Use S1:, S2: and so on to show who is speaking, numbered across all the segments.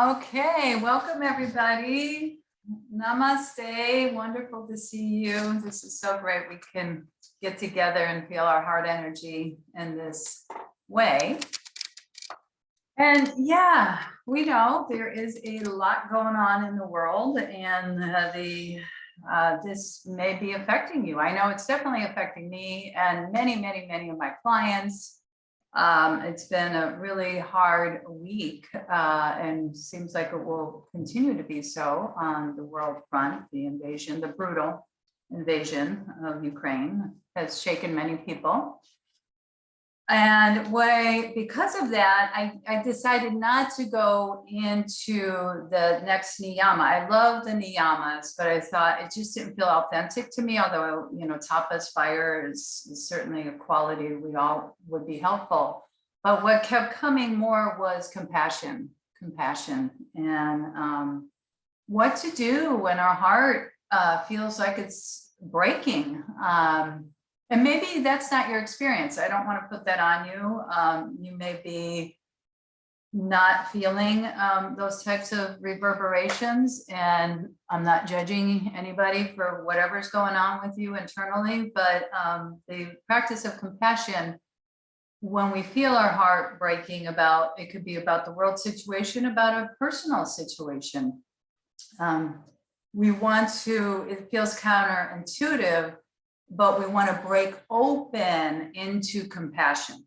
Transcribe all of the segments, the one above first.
S1: Okay, welcome everybody. Namaste. Wonderful to see you. This is so great. We can get together and feel our heart energy in this way. And yeah, we know there is a lot going on in the world, and this may be affecting you. I know it's definitely affecting me and many of my clients. It's been a really hard week and seems like it will continue to be so on the world front. The invasion, the brutal invasion of Ukraine has shaken many people. And because of that, I decided not to go into the next niyama. I love the niyamas, but I thought it just didn't feel authentic to me, although, tapas fire is certainly a quality we all would be helpful. But what kept coming more was compassion, and what to do when our heart feels like it's breaking. And maybe that's not your experience. I don't want to put that on you. You may be not feeling those types of reverberations, and I'm not judging anybody for whatever's going on with you internally, but the practice of compassion, when we feel our heart breaking it could be about the world situation, about a personal situation. It feels counterintuitive, but we want to break open into compassion.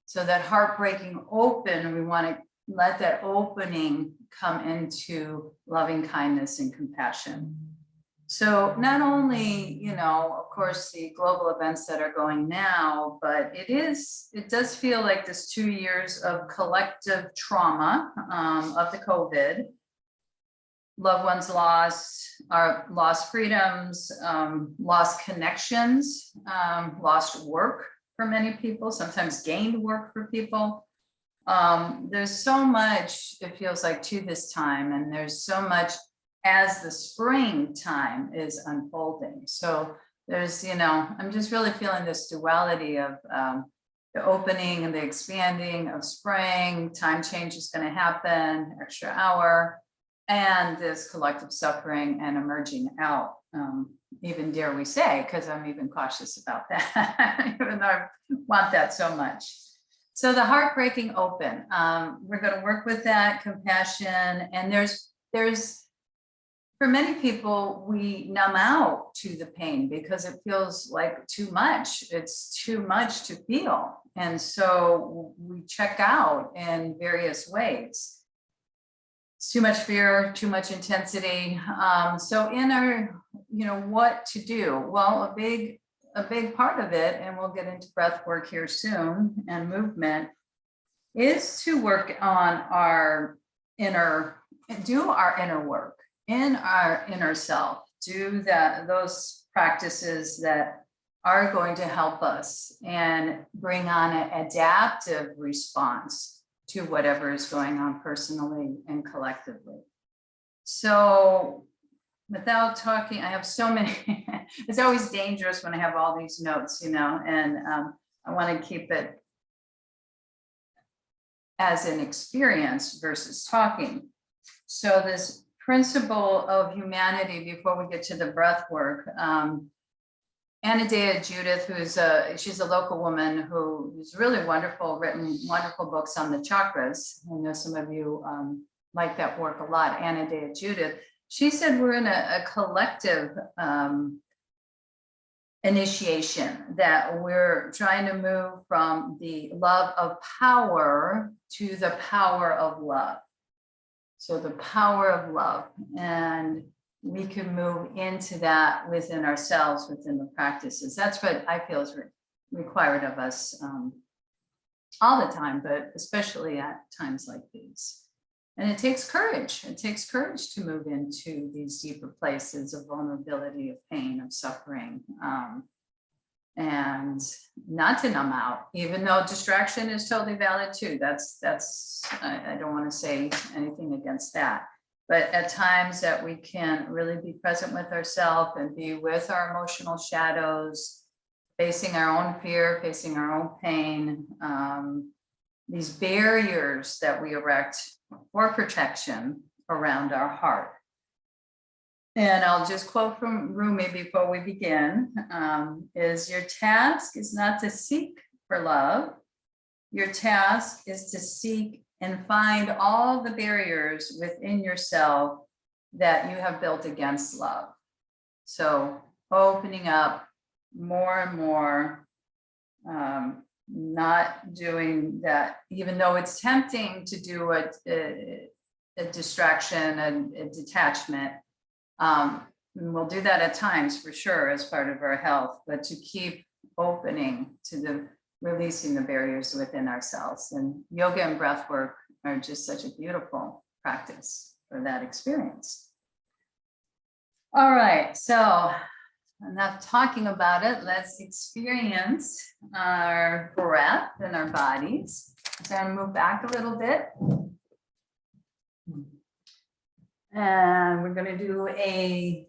S1: So that heart breaking open, we want to let that opening come into loving kindness and compassion. So not only, of course, the global events that are going now, but it does feel like this 2 years of collective trauma of the COVID. Loved ones lost freedoms, lost connections, lost work for many people, sometimes gained work for people. There's so much, it feels like, to this time, and there's so much as the springtime is unfolding. So there's, I'm just really feeling this duality of the opening and the expanding of spring. Time change is going to happen, extra hour. And this collective suffering and emerging out, even dare we say, because I'm even cautious about that, even though I want that so much. So the heart breaking open, we're going to work with that compassion. And there's for many people, we numb out to the pain because it feels like too much. It's too much to feel. And so we check out in various ways. It's too much fear, too much intensity. So in our, what to do? Well, a big part of it, and we'll get into breath work here soon and movement, is to work on our inner work in our inner self. Do those practices that are going to help us and bring on an adaptive response to whatever is going on personally and collectively. So without talking, I have so many, it's always dangerous when I have all these notes, and I want to keep it as an experience versus talking. So this principle of humanity, before we get to the breath work, Anadea Judith, she's a local woman who's really wonderful, written wonderful books on the chakras. I know some of you like that work a lot. Anadea Judith, she said we're in a collective initiation, that we're trying to move from the love of power to the power of love. So the power of love, and we can move into that within ourselves, within the practices. That's what I feel is required of us all the time, but especially at times like these. And it takes courage. It takes courage to move into these deeper places of vulnerability, of pain, of suffering, and not to numb out, even though distraction is totally valid too. I don't want to say anything against that. But at times that we can really be present with ourselves and be with our emotional shadows, facing our own fear, facing our own pain, these barriers that we erect for protection around our heart. And I'll just quote from Rumi before we begin, is your task is not to seek for love. Your task is to seek and find all the barriers within yourself that you have built against love. So opening up more and more, not doing that, even though it's tempting to do a distraction and a detachment. We'll do that at times for sure as part of our health, but to keep opening to the releasing the barriers within ourselves. And yoga and breath work are just such a beautiful practice for that experience. All right, so enough talking about it. Let's experience our breath in our bodies. So I'm gonna move back a little bit. And we're gonna do let me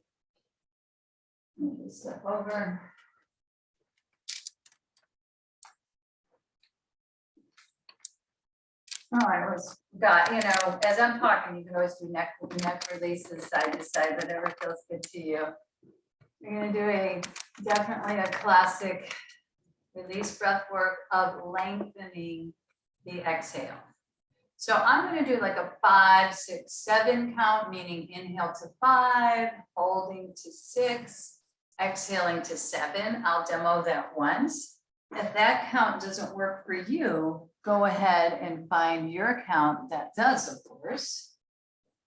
S1: just step over. Oh, I always got, as I'm talking, you can always do neck releases, side to side, whatever feels good to you. We're gonna do definitely a classic release breath work of lengthening the exhale. So I'm gonna do like a 5, 6, 7 count, meaning inhale to 5, holding to 6, exhaling to 7. I'll demo that once. If that count doesn't work for you, go ahead and find your count that does, of course.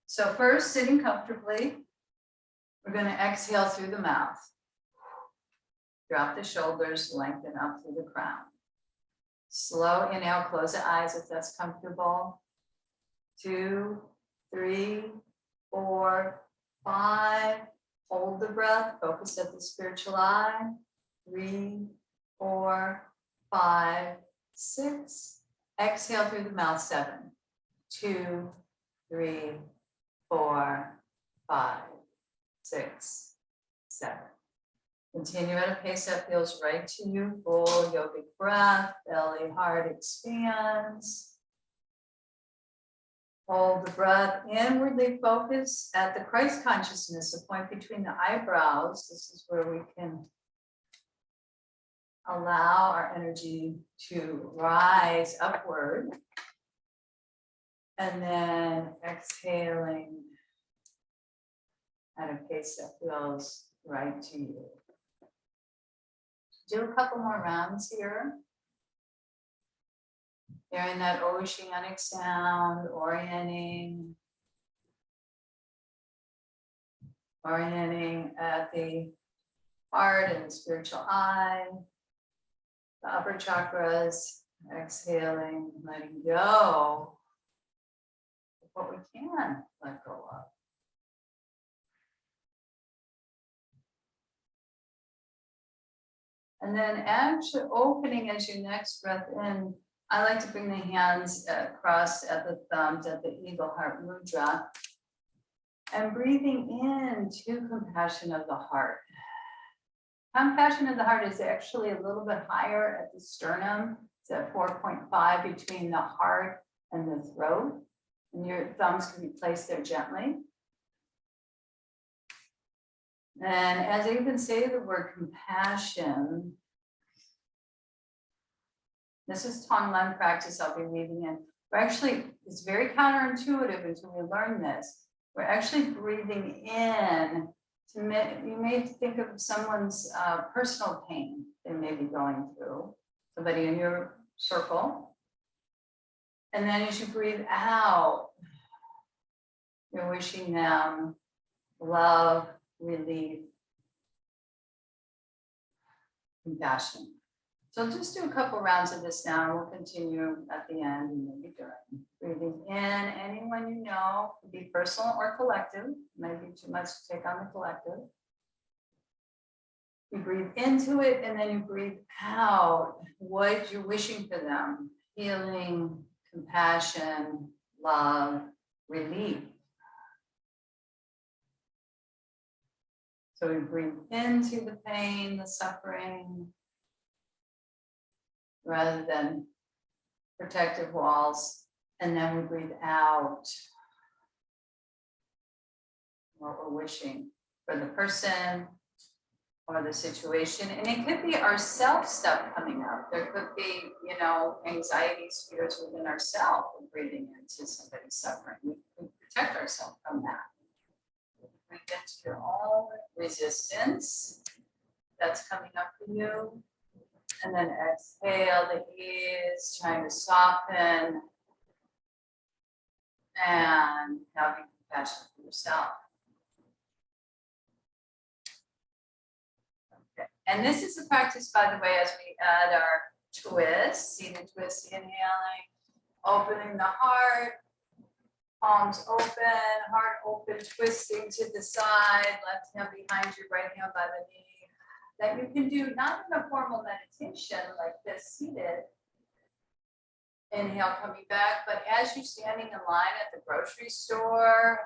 S1: So first, sitting comfortably, we're going to exhale through the mouth. Drop the shoulders, lengthen up through the crown. Slow inhale, close the eyes if that's comfortable. 2, 3, 4, 5. Hold the breath, focus at the spiritual eye. 3, 4, 5, 6. Exhale through the mouth, 7. 2, 3, 4, 5, 6, 7. Continue at a pace that feels right to you. Full yogic breath, belly, heart expands. Hold the breath, inwardly focus at the Christ consciousness, the point between the eyebrows. This is where we can allow our energy to rise upward. And then exhaling at a pace that feels right to you. Do a couple more rounds here. Hearing that oceanic sound, orienting at the heart and the spiritual eye, the upper chakras, exhaling, letting go of what we can let go of. And then actually opening as your next breath in, I like to bring the hands across at the thumbs at the Eagle Heart Mudra and breathing in to compassion of the heart. Compassion of the heart is actually a little bit higher at the sternum. It's at 4.5 between the heart and the throat. And your thumbs can be placed there gently. And as I even say the word compassion, this is Tonglen practice I'll be weaving in. We're actually, it's very counterintuitive until we learn this. We're actually breathing in to, you may think of someone's personal pain they may be going through, somebody in your circle. And then as you breathe out, you're wishing them love, relief, compassion. So just do a couple rounds of this now. We'll continue at the end and maybe during. Breathing in, anyone you know, could be personal or collective. Maybe too much to take on the collective. You breathe into it and then you breathe out what you're wishing for them. Healing, compassion, love, relief. So we breathe into the pain, the suffering, rather than protective walls, and then we breathe out what we're wishing for the person or the situation. And it could be our self stuff coming up. There could be, you know, anxieties, fears within ourselves and breathing into somebody's suffering. We protect ourselves from that. Breathe into your own resistance that's coming up for you. And then exhale the ease, trying to soften and having compassion for yourself. Okay. And this is a practice, by the way, as we add our twist, seated twist, inhaling, opening the heart, palms open, heart open, twisting to the side, left hand behind you, right hand by the knee. That you can do not in a formal meditation like this seated. Inhale, coming back, but as you're standing in line at the grocery store,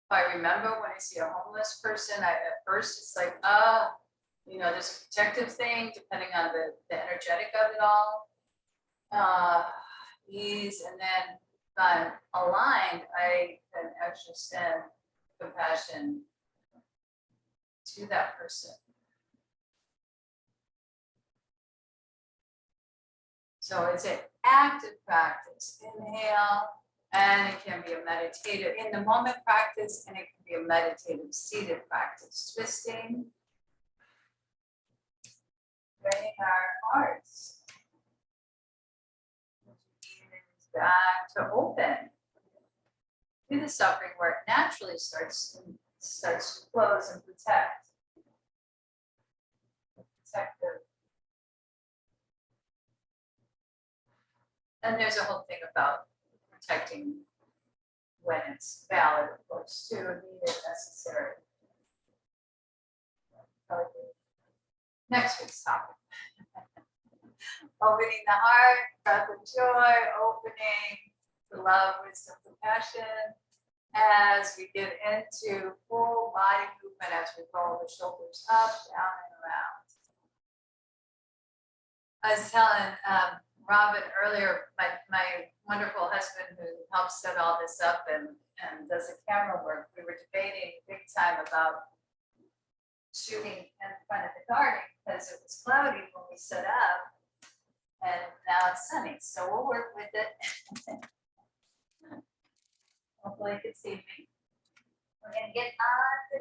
S1: if I remember when I see a homeless person, at first it's like, you know, there's a protective thing depending on the energetic of it all. Ease, and then if I'm aligned, I can actually extend compassion to that person. So it's an active practice. Inhale, and it can be a meditative in the moment practice, and it can be a meditative seated practice. Twisting, bringing our hearts back to open to the suffering where it naturally starts to close and protect. Protective. And there's a whole thing about protecting when it's valid, of course, too, needed, necessary. Next week's topic. Opening the heart, breath of joy, opening to love, wisdom, compassion. As we get into full body movement, as we roll the shoulders up, down, and around. I was telling Robin earlier, my wonderful husband who helps set all this up and does the camera work, we were debating big time about shooting in front of the garden because it was cloudy when we set up, and now it's sunny, so we'll work with it. Hopefully you can see me. We're going to get on the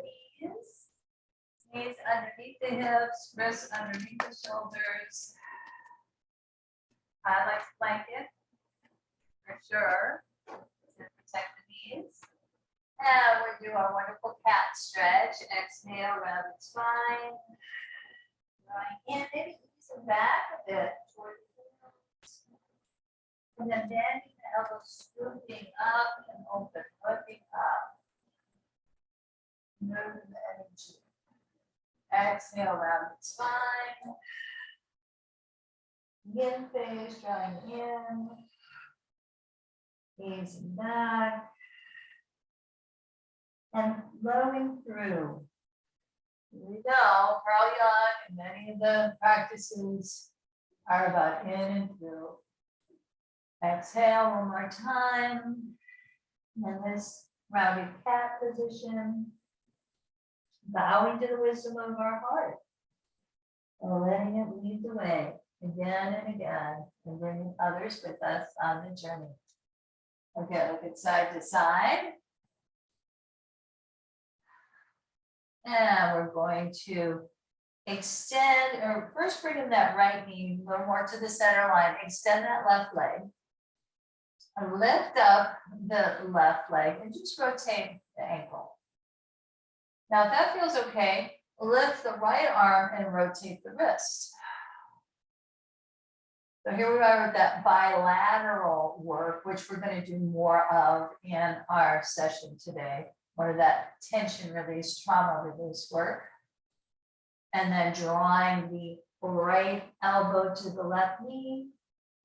S1: knees underneath the hips, wrists underneath the shoulders. I like to blanket for sure to protect the knees. And we'll do our wonderful cat stretch. Exhale, round the spine. Right in, maybe some back a bit towards the heels. And then bending the elbows, scooping up and open, looking up. Moving the energy. Exhale, round the spine. Yin phase, drawing in. Easing back. And flowing through. Here we go. Carl Jung and many of the practices are about in and through. Exhale one more time. And this rounded cat position. Bowing to the wisdom of our heart. And letting it lead the way again and again. And bringing others with us on the journey. Okay, look at side to side. And we're going to extend, or first bring that right knee a little more to the center line. Extend that left leg. And lift up the left leg and just rotate the ankle. Now, if that feels okay, lift the right arm and rotate the wrist. So here we are with that bilateral work, which we're going to do more of in our session today. More of that tension release, trauma release work. And then drawing the right elbow to the left knee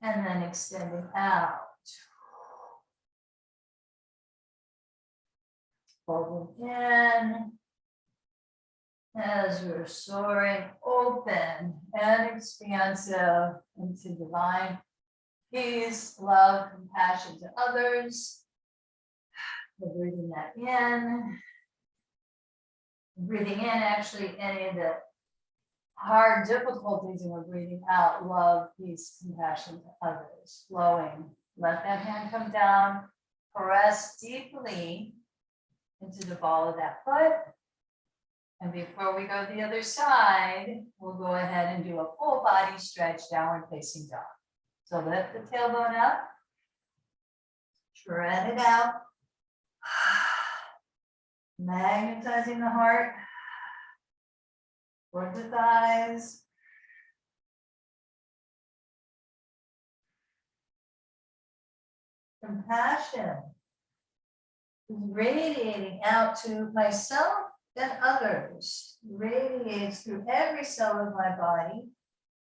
S1: and then extending out. Folding in as we're soaring open and expansive into divine peace, love, compassion to others. We're breathing that in. Breathing in actually any of the hard difficulties, and we're breathing out love, peace, compassion to others. Flowing. Let that hand come down. Press deeply into the ball of that foot. And before we go to the other side, we'll go ahead and do a full body stretch, downward facing dog. So lift the tailbone up. Shred it out. Magnetizing the heart toward the thighs. Compassion is radiating out to myself and others. Radiates through every cell of my body,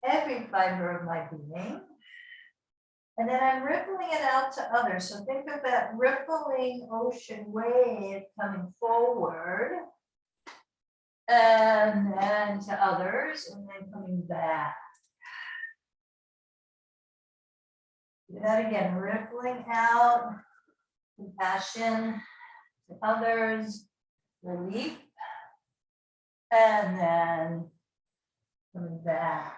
S1: every fiber of my being. And then I'm rippling it out to others. So think of that rippling ocean wave coming forward and then to others and then coming back. Do that again, rippling out, compassion to others, relief, and then coming back.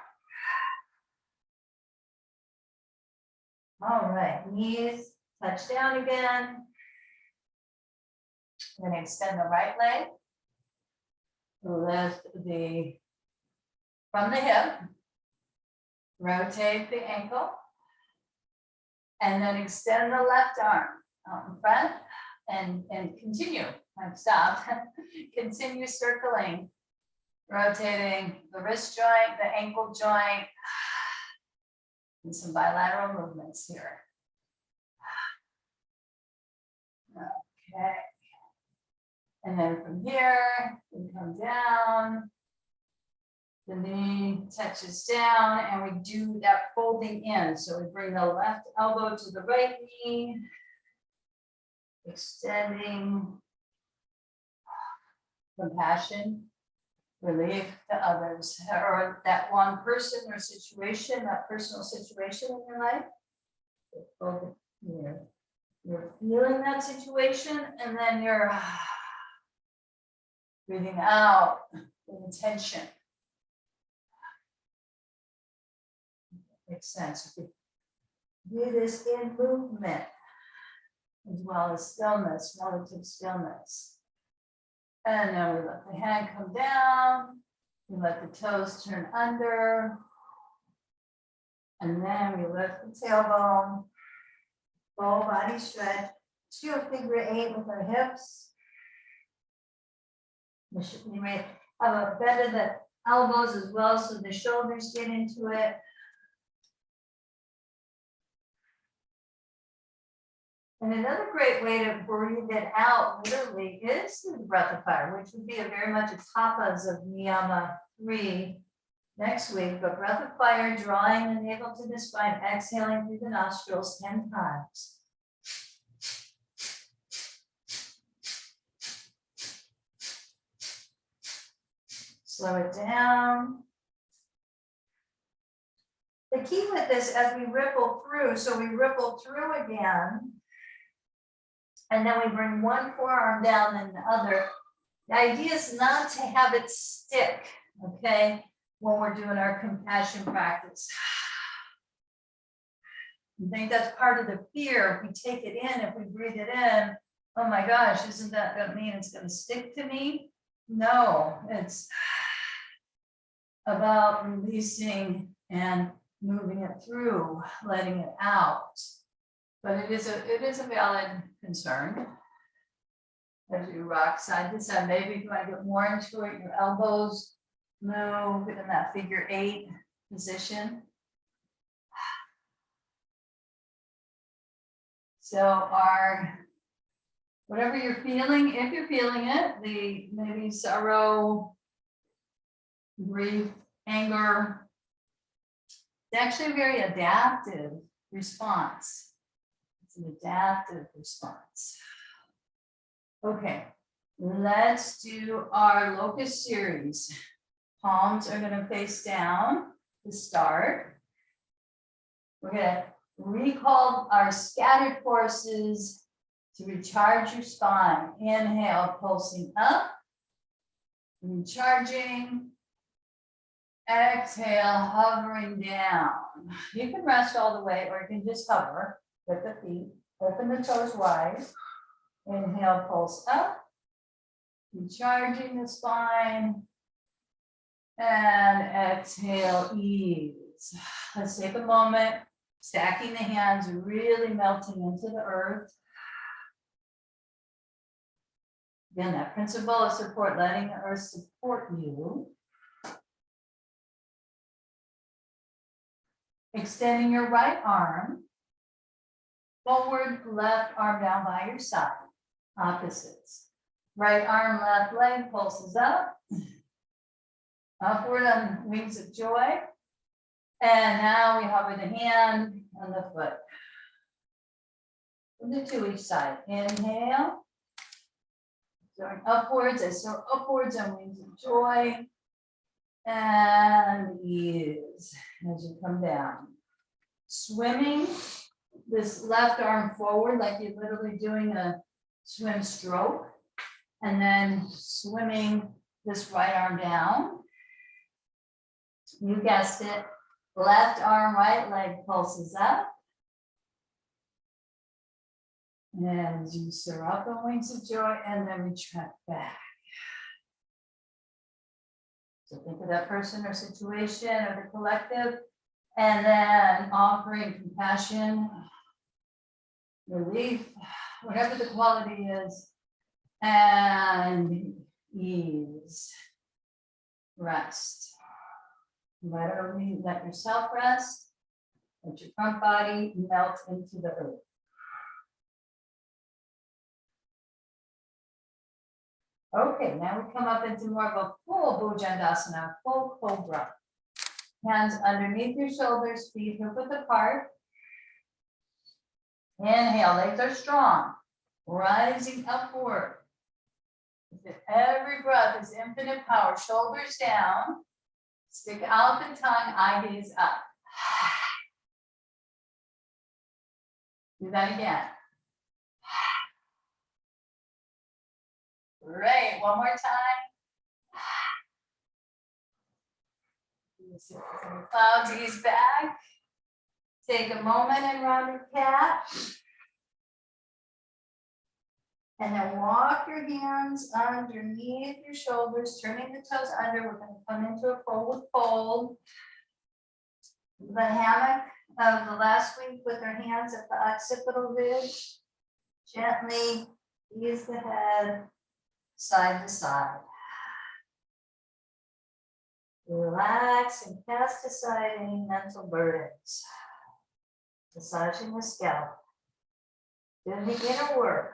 S1: All right, knees touch down again. Then extend the right leg. Lift from the hip. Rotate the ankle. And then extend the left arm out in front and continue. I've stopped. Continue circling. Rotating the wrist joint, the ankle joint. And some bilateral movements here. Okay. And then from here, we come down. The knee touches down and we do that folding in. So we bring the left elbow to the right knee. Extending compassion. Relief to others, or that one person or situation, that personal situation in your life. You're feeling that situation, and then you're breathing out with intention. Makes sense. Do this in movement, as well as stillness, relative stillness. And then we let the hand come down. We let the toes turn under. And then we lift the tailbone. Full body stretch. Do a figure 8 with our hips. We may have a bend of the elbows as well, so the shoulders get into it. And another great way to breathe it out literally is through the breath of fire, which would be a very much a tapas of Niyama 3 next week. But breath of fire, drawing the navel to the spine, exhaling through the nostrils 10 times. Slow it down. The key with this, as we ripple through, so we ripple through again. And then we bring one forearm down and the other. The idea is not to have it stick, okay, when we're doing our compassion practice. I think that's part of the fear. If we take it in, if we breathe it in, oh my gosh, isn't that going to mean it's going to stick to me? No, it's about releasing and moving it through, letting it out. But it is a valid concern as you rock side to side. Maybe if you want to get more into it, your elbows move in that figure 8 position. So whatever you're feeling, if you're feeling it, the maybe sorrow, grief, anger, it's actually a very adaptive response. It's an adaptive response. Okay, Let's do our locust series. Palms are going to face down to start. We're going to recall our scattered forces to recharge your spine. Inhale, pulsing up, recharging. Exhale, hovering down. You can rest all the way, or you can just hover with the feet. Open the toes wide. Inhale, pulse up, recharging the spine. And exhale, ease. Let's take a moment, stacking the hands, really melting into the earth. Again, that principle of support, letting the earth support you. Extending your right arm forward, left arm down by your side, opposites. Right arm, left leg pulses up, upward on wings of joy. And now we hover the hand and the foot. We'll do two each side. Inhale, soaring upwards, I soar upwards on wings of joy. And ease as you come down. Swimming this left arm forward like you're literally doing a swim stroke. And then swimming this right arm down. You guessed it. Left arm, right leg pulses up. As you soar up on wings of joy and then retract back. So think of that person or situation or the collective, and then offering compassion, relief, whatever the quality is, and ease, rest. Literally let yourself rest, let your front body melt into the earth. Okay, now we come up into more of a full Bhujangasana, full cobra. Hands underneath your shoulders, feet hip width apart. Inhale, legs are strong, rising upward. Every breath is infinite power, shoulders down. Stick out the tongue, eye gaze up. Do that again. Great, one more time. Clouds, ease back. Take a moment and rounded cat. And then walk your hands underneath your shoulders, turning the toes under. We're going to come into a forward fold. The hammock of the last week with our hands at the occipital ridge. Gently ease the head side to side. Relax and cast aside any mental burdens. Massaging the scalp. Doing the inner work.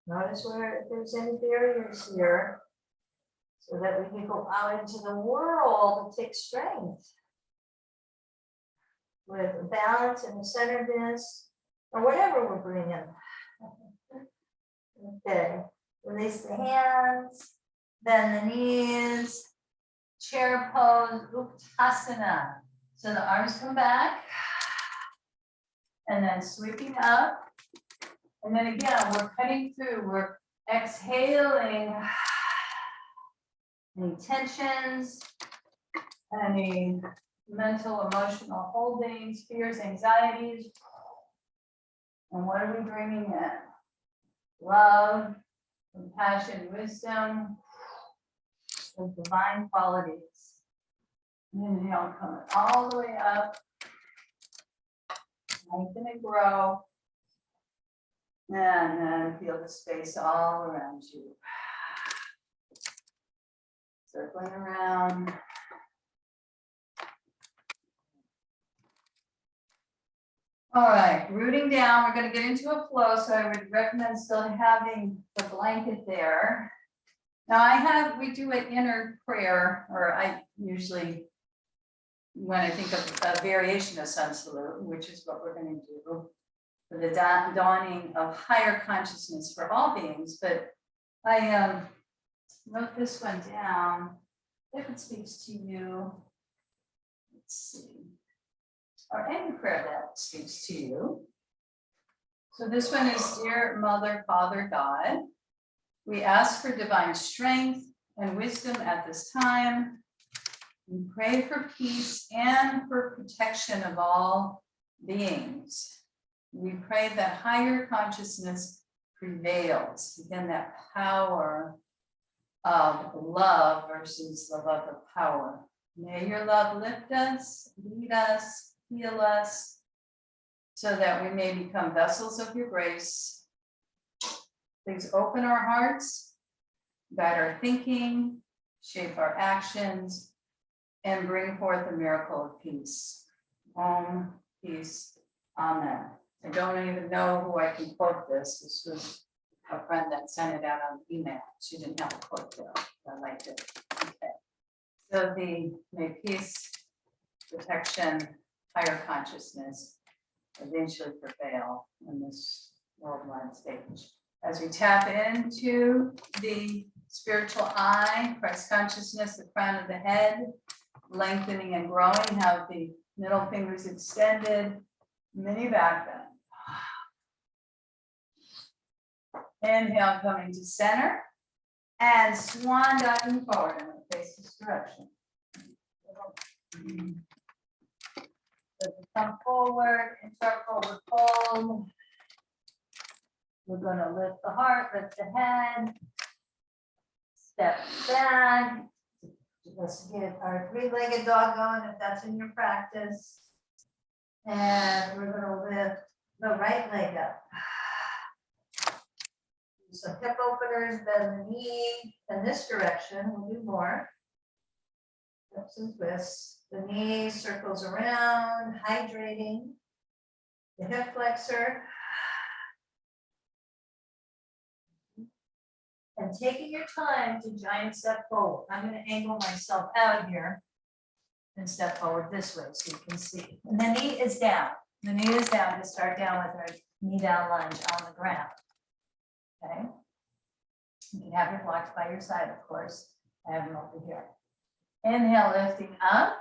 S1: Notice where if there's any barriers here, so that we can go out into the world and take strength. With balance and the centeredness, or whatever we're bringing. Okay, release the hands, bend the knees, chair pose, Uttasana. So the arms come back, and then sweeping up. And then again, we're cutting through, we're exhaling any tensions, any mental, emotional holdings, fears, anxieties. And what are we bringing in? Love, compassion, wisdom, and divine qualities. Inhale, coming all the way up. Lengthen and grow. And then feel the space all around you. Circling around. All right, rooting down, we're going to get into a flow, so I would recommend still having the blanket there. Now we do an inner prayer, or I usually, when I think of a variation of Sun Salute, which is what we're going to do, for the dawning of higher consciousness for all beings. But I wrote this one down. If it speaks to you, let's see, or any prayer that speaks to you. So this one is, Dear Mother, Father, God, we ask for divine strength and wisdom at this time. We pray for peace and for protection of all beings. We pray that higher consciousness prevails. Again, that power of love versus the love of power. May your love lift us, lead us, heal us, so that we may become vessels of your grace. Please open our hearts, guide our thinking, shape our actions, and bring forth a miracle of peace. Om, peace, amen. I don't even know who I can quote this. This was a friend that sent it out on email. She didn't have a quote there. I liked it. Okay. So may peace, protection, higher consciousness eventually prevail in this worldwide stage. As we tap into the spiritual eye, Christ consciousness, the crown of the head, lengthening and growing, have the middle fingers extended, mini back bend. Inhale, coming to center, and swan diving forward. I'm going to face this direction. So come forward, into our forward fold. We're going to lift the heart, lift the head, step back. Let's get our three-legged dog going if that's in your practice. And we're going to lift the right leg up. Do some hip openers, bend the knee in this direction. We'll do more. Hips and twists. The knee circles around, hydrating. The hip flexor. And taking your time to giant step forward. I'm going to angle myself out here and step forward this way so you can see. And the knee is down. The knee is down to start down with our knee down lunge on the ground. Okay. You can have your blocks by your side, of course. I have them over here. Inhale, lifting up.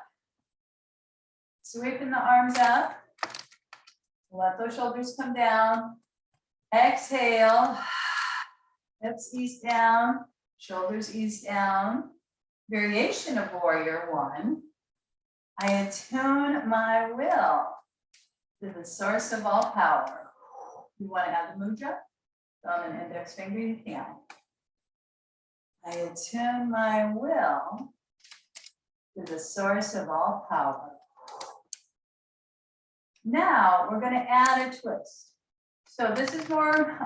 S1: Sweeping the arms up. Let those shoulders come down. Exhale. Hips ease down, shoulders ease down. Variation of warrior one. I attune my will to the source of all power. You want to add the mudra? Thumb and index finger, you can. I attune my will to the source of all power. Now we're going to add a twist. So this is more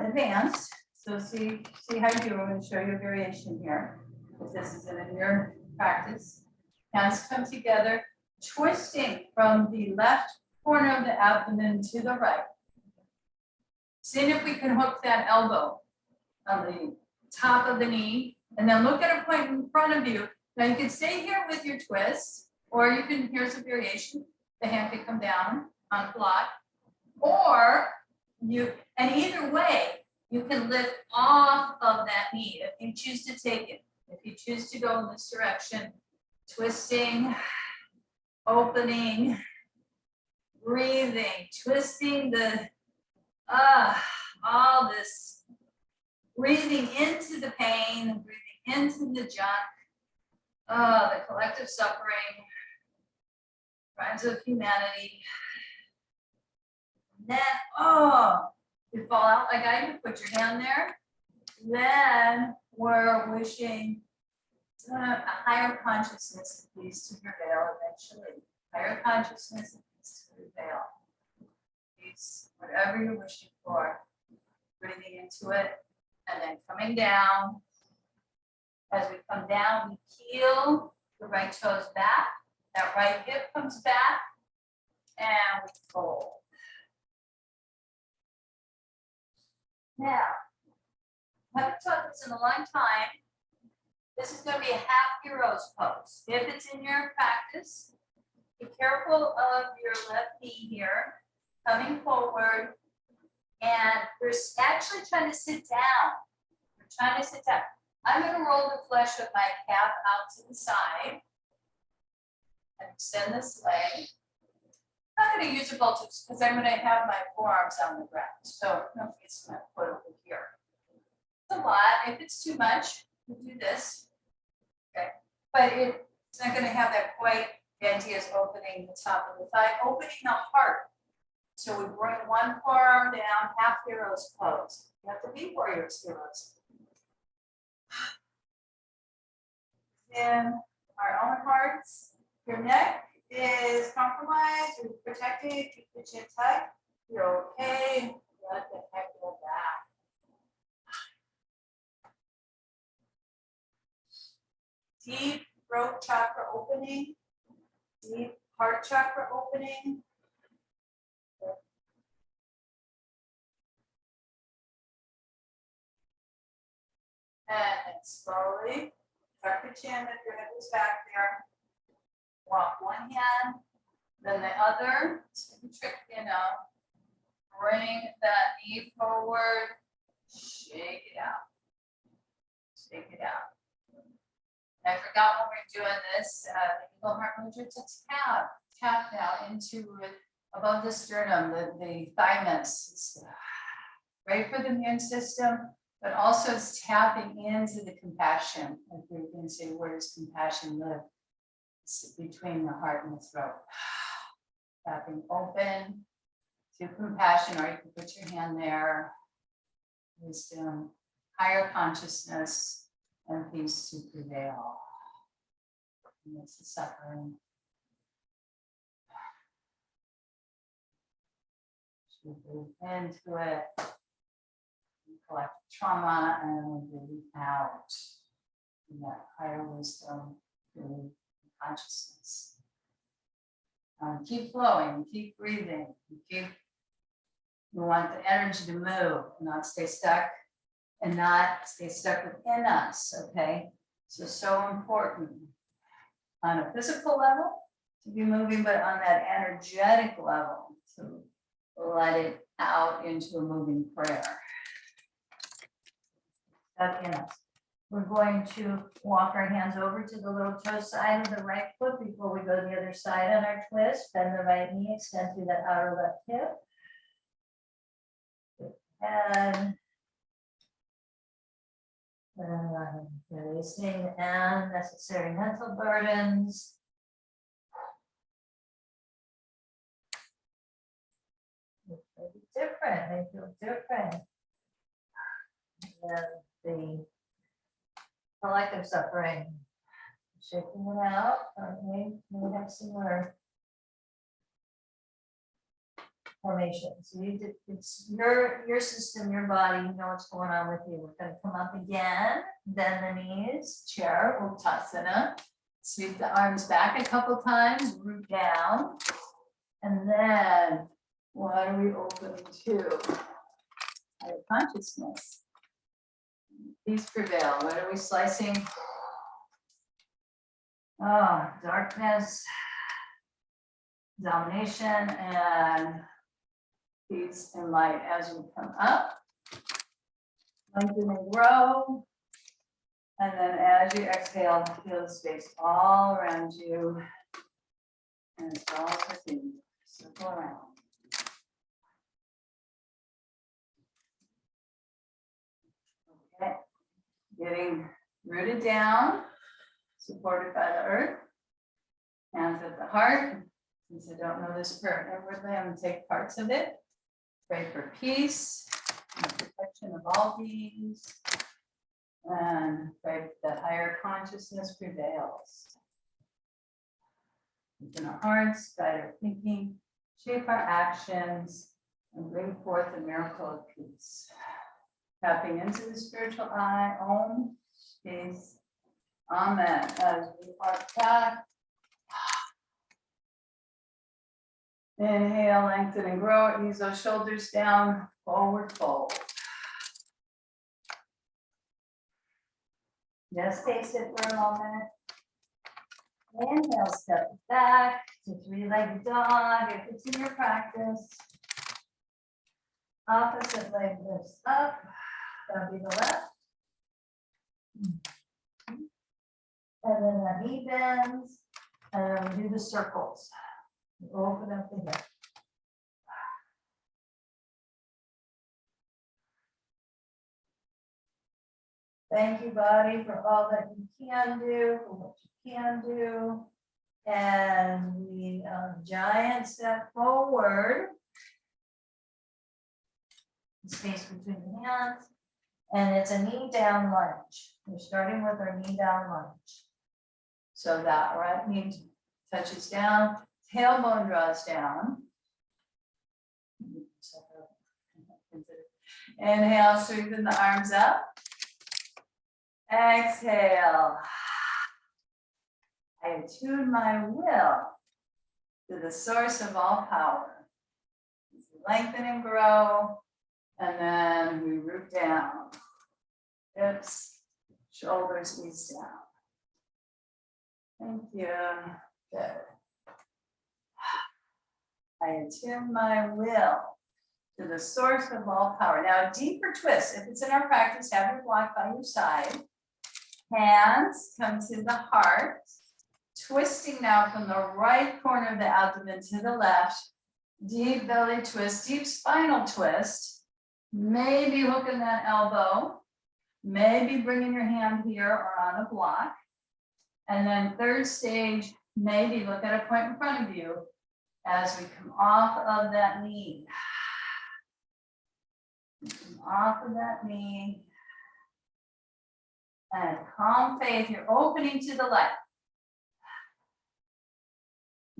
S1: advanced. So see how you do. I'm going to show you a variation here. If this isn't in your practice. Hands come together, twisting from the left corner of the abdomen to the right. Seeing if we can hook that elbow on the top of the knee, and then look at a point in front of you. Now you can stay here with your twist, or you can, here's a variation. The hand can come down on a block, or and either way, you can lift off of that knee if you choose to take it. If you choose to go in this direction, twisting, opening, breathing, twisting all this, breathing into the pain, breathing into the junk, the collective suffering, crimes of humanity. And then, you fall out like I do, put your hand there. Then we're wishing a higher consciousness and peace to prevail eventually. Higher consciousness and peace to prevail. Peace, whatever you're wishing for. Breathing into it and then coming down. As we come down, we peel the right toes back. That right hip comes back and we fold. Now, I haven't taught this in a long time. This is going to be a half hero's pose. If it's in your practice, be careful of your left knee here, coming forward, And we're actually trying to sit down. We're trying to sit down. I'm going to roll the flesh of my calf out to the side and extend this leg. I'm not going to use a both because I'm going to have my forearms on the ground. So no, it's going to put over here. It's a lot. If it's too much, we'll do this. Okay. But it's not going to have that quite. The idea is opening the top of the thigh, opening the heart. So we bring one forearm down, half heroes pose. You have to be warriors, heroes. In our own hearts, your neck is compromised, you're protected, keep the chin tight, you're okay, let the heck go back. Deep throat chakra opening, deep heart chakra opening. And slowly tuck the chin if your head was back there. Walk one hand, then the other. It's a trick, you know. Bring that knee forward. Shake it out. Shake it out. I forgot when we're doing this. The eagle heart mudra to tap now into it above the sternum, the thymus. It's great for the immune system. But also it's tapping into the compassion. Like we can say, where does compassion live? It's between the heart and the throat. Tapping open to compassion, or you can put your hand there. Wisdom, higher consciousness, and peace to prevail. And it's the suffering. So breathe into it. Collect trauma and breathe out in that higher wisdom, consciousness. Keep flowing, keep breathing, you want the energy to move, not stay stuck, and not stay stuck within us, okay? So important on a physical level to be moving, but on that energetic level to let it out into a moving prayer. In us. We're going to walk our hands over to the little toe side of the right foot before we go to the other side on our twist. Bend the right knee, extend through that outer left hip. And releasing unnecessary mental burdens. It may be different, they feel different. And the collective suffering, shaking it out, we have similar formations. So it's your system, your body, you know what's going on with you. We're going to come up again, bend the knees, chair, Uttasana. Sweep the arms back a couple times, root down, and then what are we open to? Higher consciousness. Peace prevail. What are we slicing? Oh, darkness, domination, and peace and light as we come up. Lengthen and grow. And then as you exhale, feel the space all around you. And it's all within you. Circle around. Okay. Getting rooted down, supported by the earth. Hands at the heart. Since I don't know this prayer inwardly, I'm going to take parts of it. Pray for peace and the protection of all beings. And pray that higher consciousness prevails. Open our hearts, guide our thinking, shape our actions, and bring forth the miracle of peace. Tapping into the spiritual eye, Om, peace, Amen. As we arc back, inhale, lengthen and grow. Ease those shoulders down, forward fold. Just taste it for a moment. Inhale, step back to three-legged dog if it's in your practice. Opposite leg lifts up. That'll be the left. And then that knee bends. And then we do the circles. Open up the hip. Thank you, body, for all that you can do, for what you can do. And we giant step forward. Space between the hands. And it's a knee down lunge. We're starting with our knee down lunge. So that right knee touches down, tailbone draws down. Inhale, straighten the arms up. Exhale. I attune my will to the source of all power. Lengthen and grow, and then we root down. Hips, shoulders, knees down. Thank you. Good. I attune my will to the source of all power. Now, a deeper twist. If it's in our practice, have your block by your side. Hands come to the heart. Twisting now from the right corner of the abdomen to the left. Deep belly twist, deep spinal twist. Maybe hooking that elbow. Maybe bringing your hand here or on a block. And then third stage, maybe look at a point in front of you as we come off of that knee. Come off of that knee. And calm faith, you're opening to the light.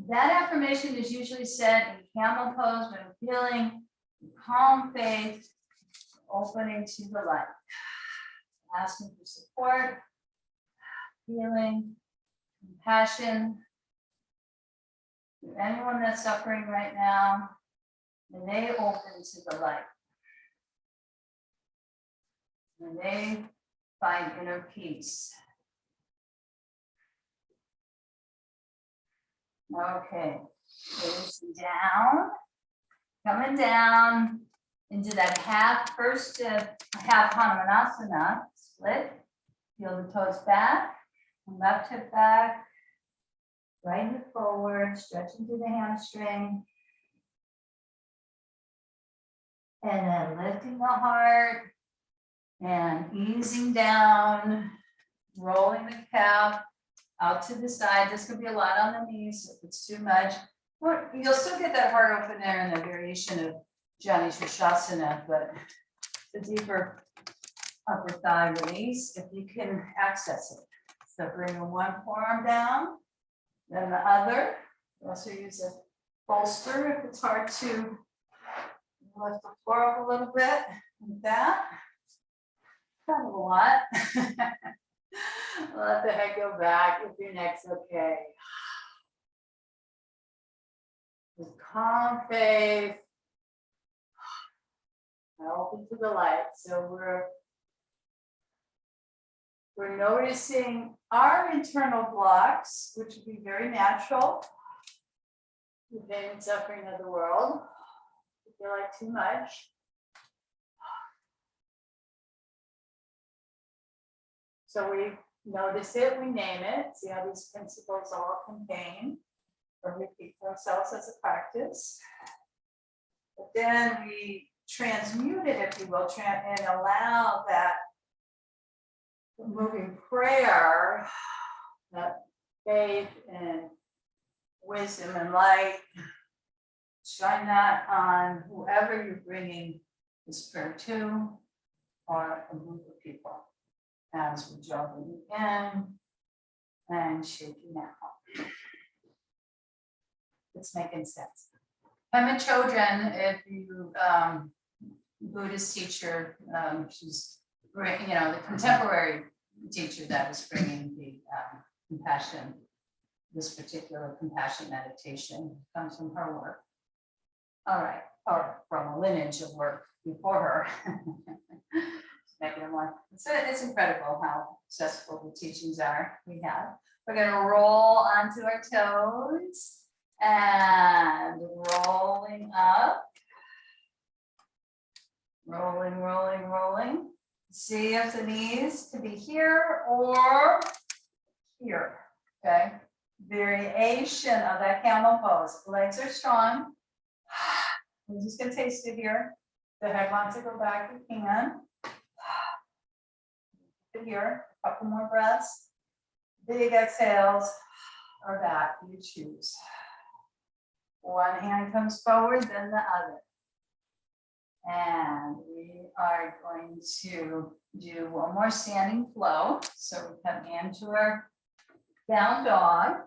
S1: That affirmation is usually said in camel pose when feeling calm faith, opening to the light. Asking for support, healing, compassion. For anyone that's suffering right now, may they open to the light. May they find inner peace. Okay, releasing down, coming down into that half Hanumanasana split. Feel the toes back, left hip back, right hip forward, stretching through the hamstring. And then lifting the heart and easing down, rolling the calf out to the side. This could be a lot on the knees if it's too much. Or you'll still get that heart open there in the variation of Jani Shasana, but the deeper upper thigh release, if you can access it. So bring one forearm down, then the other. You also use a bolster if it's hard to lift the floor up a little bit, like that. Kind of a lot. Let the head go back if your neck's okay. With calm faith. Open to the light. So we're noticing our internal blocks, which would be very natural. The pain and suffering of the world. You feel like too much. So we notice it, we name it, see how these principles all contain or repeat themselves as a practice. But then we transmute it, if you will, and allow that moving prayer, that faith and wisdom and light, shine that on whoever you're bringing this prayer to or a group of people. As we draw them in and shaking out. It's making sense. Pema Chodron, if you Buddhist teacher, she's the contemporary teacher that was bringing the compassion. This particular compassion meditation comes from her work. All right, or from a lineage of work before her. Making them one. So it's incredible how successful the teachings are we have. We're going to roll onto our toes and rolling up. Rolling, rolling, rolling. See if the knees to be here or here, okay? Variation of that camel pose. Legs are strong. We're just gonna taste it here. The head wants to go back, you can. Here, a couple more breaths. Big exhales or back, you choose. One hand comes forward, then the other. And we are going to do one more standing flow. So we come into our down dog.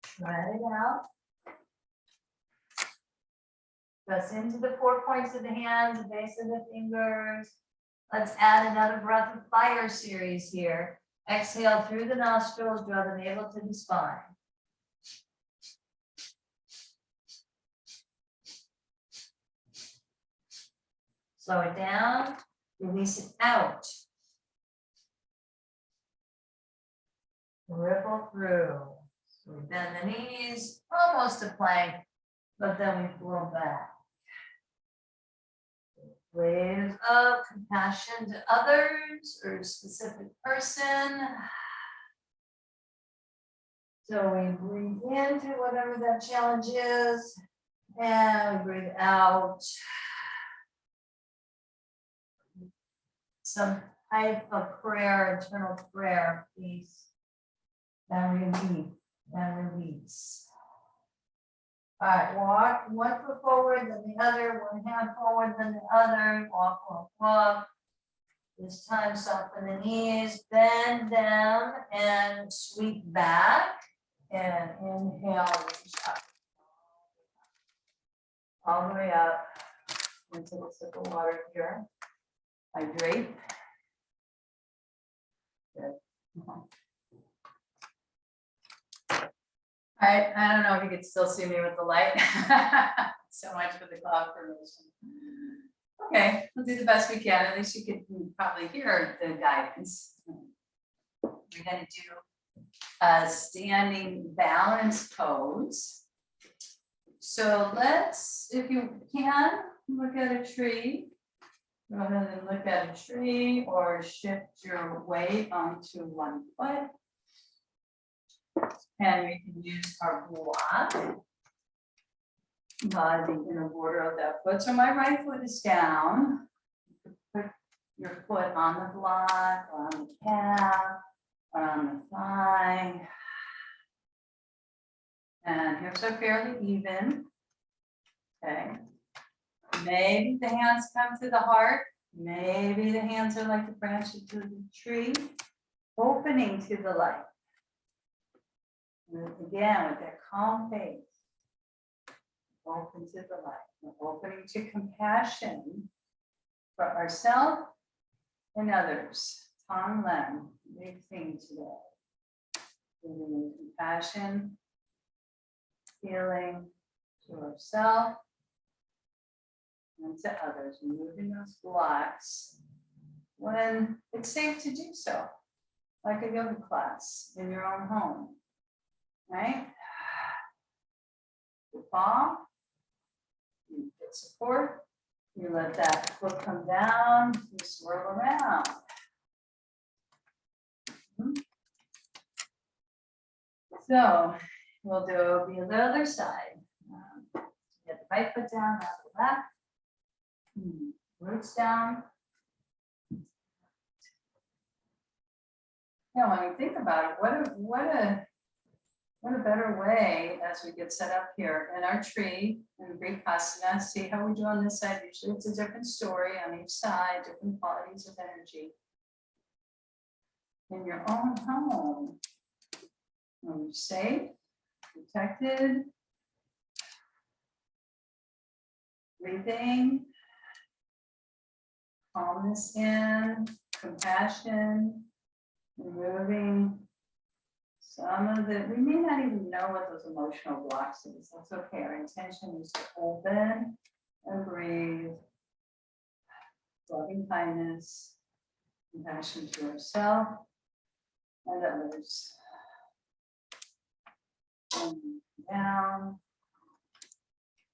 S1: Spread it out. Press into the 4 points of the hands, the base of the fingers. Let's add another breath of fire series here. Exhale through the nostrils, draw the navel to the spine. Slow it down, release it out. Ripple through. So we bend the knees, almost a plank, but then we flow back. Wave of compassion to others or a specific person. So we breathe into whatever that challenge is, and we breathe out. Some type of prayer, internal prayer, peace, and release. All right, walk one foot forward, then the other, one hand forward, then the other, walk, walk, walk. This time soften the knees, bend down and sweep back, and inhale, reach up. All the way up. And take a sip of water here. Hydrate. Good. I don't know if you can still see me with the light. So much for the cloud formation. Okay, we'll do the best we can. At least you can probably hear the guidance. We're going to do a standing balance pose. So let's, if you can, look at a tree. Go ahead and look at a tree or shift your weight onto one foot. And we can use our block by the inner border of that foot. So my right foot is down. Put your foot on the block, or on the calf, or on the thigh. And hips are fairly even. Okay. Maybe the hands come to the heart. Maybe the hands are like the branches of the tree, opening to the light. And again, with that calm face, open to the light, opening to compassion for ourselves and others. Tonglen, big thing today. Giving compassion, healing to ourselves and to others, removing those blocks when it's safe to do so, like a yoga class in your own home, right? You fall, you get support, you let that foot come down, you swirl around. So we'll be on the other side. Get the right foot down, now the left. Roots down. Yeah, when you think about it, what a better way as we get set up here in our tree in Brikasana. See how we do on this side. Usually it's a different story on each side, different qualities of energy. In your own home, when you're safe, protected, breathing. Calmness in, compassion, removing some of the, we may not even know what those emotional blocks is. That's okay. Our intention is to open and breathe. Loving kindness, compassion to ourselves and others. And down.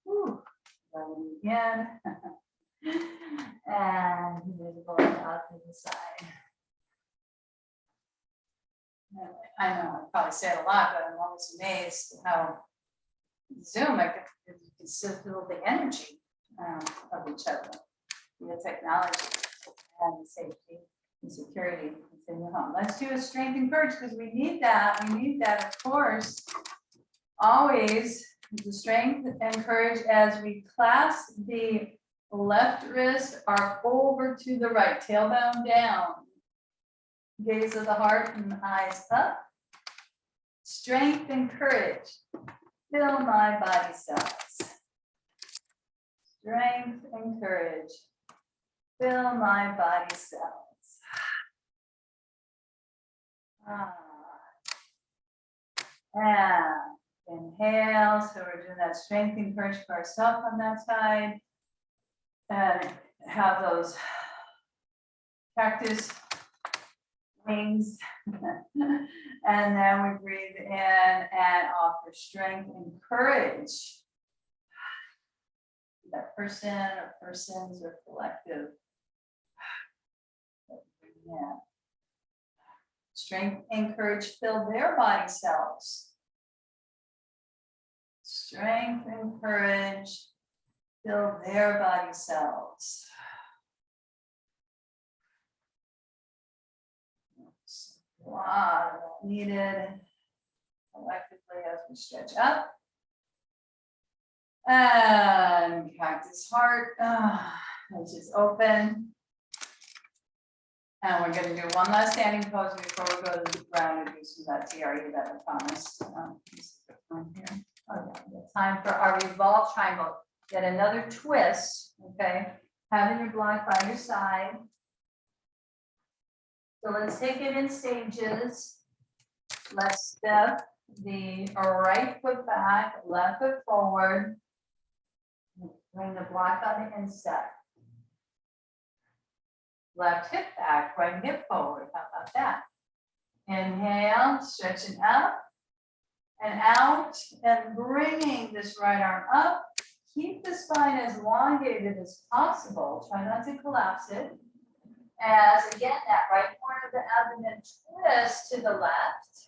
S1: Whew. Letting in. And visible out to the side. I know I probably say it a lot, but I'm always amazed how Zoom, you can still feel the energy of each other, the technology and the safety and security within your home. Let's do a strength and courage because we need that. We need that, of course, always the strength and courage as we clasp the left wrist are over to the right, tailbone down. Gaze of the heart and the eyes up. Strength and courage. Fill my body cells. Strength and courage. Fill my body cells. And inhale. So we're doing that strength and courage for ourselves on that side. And have those cactus wings. And then we breathe in and offer strength and courage. That person or persons or collective. Yeah. Strength and courage fill their body cells. Strength and courage fill their body cells. Wow, needed collectively as we stretch up. And cactus heart, which is open. And we're going to do one last standing pose before we go to the ground and do some of that TRE that I promised. Okay, it's time for our revolve triangle. Get another twist, okay? Having your block by your side. So let's take it in stages. Let's step the right foot back, left foot forward. Bring the block on the instep. Left hip back, right hip forward. How about that? Inhale, stretching up and out and bringing this right arm up. Keep the spine as elongated as possible. Try not to collapse it. As again, that right corner of the abdomen twist to the left.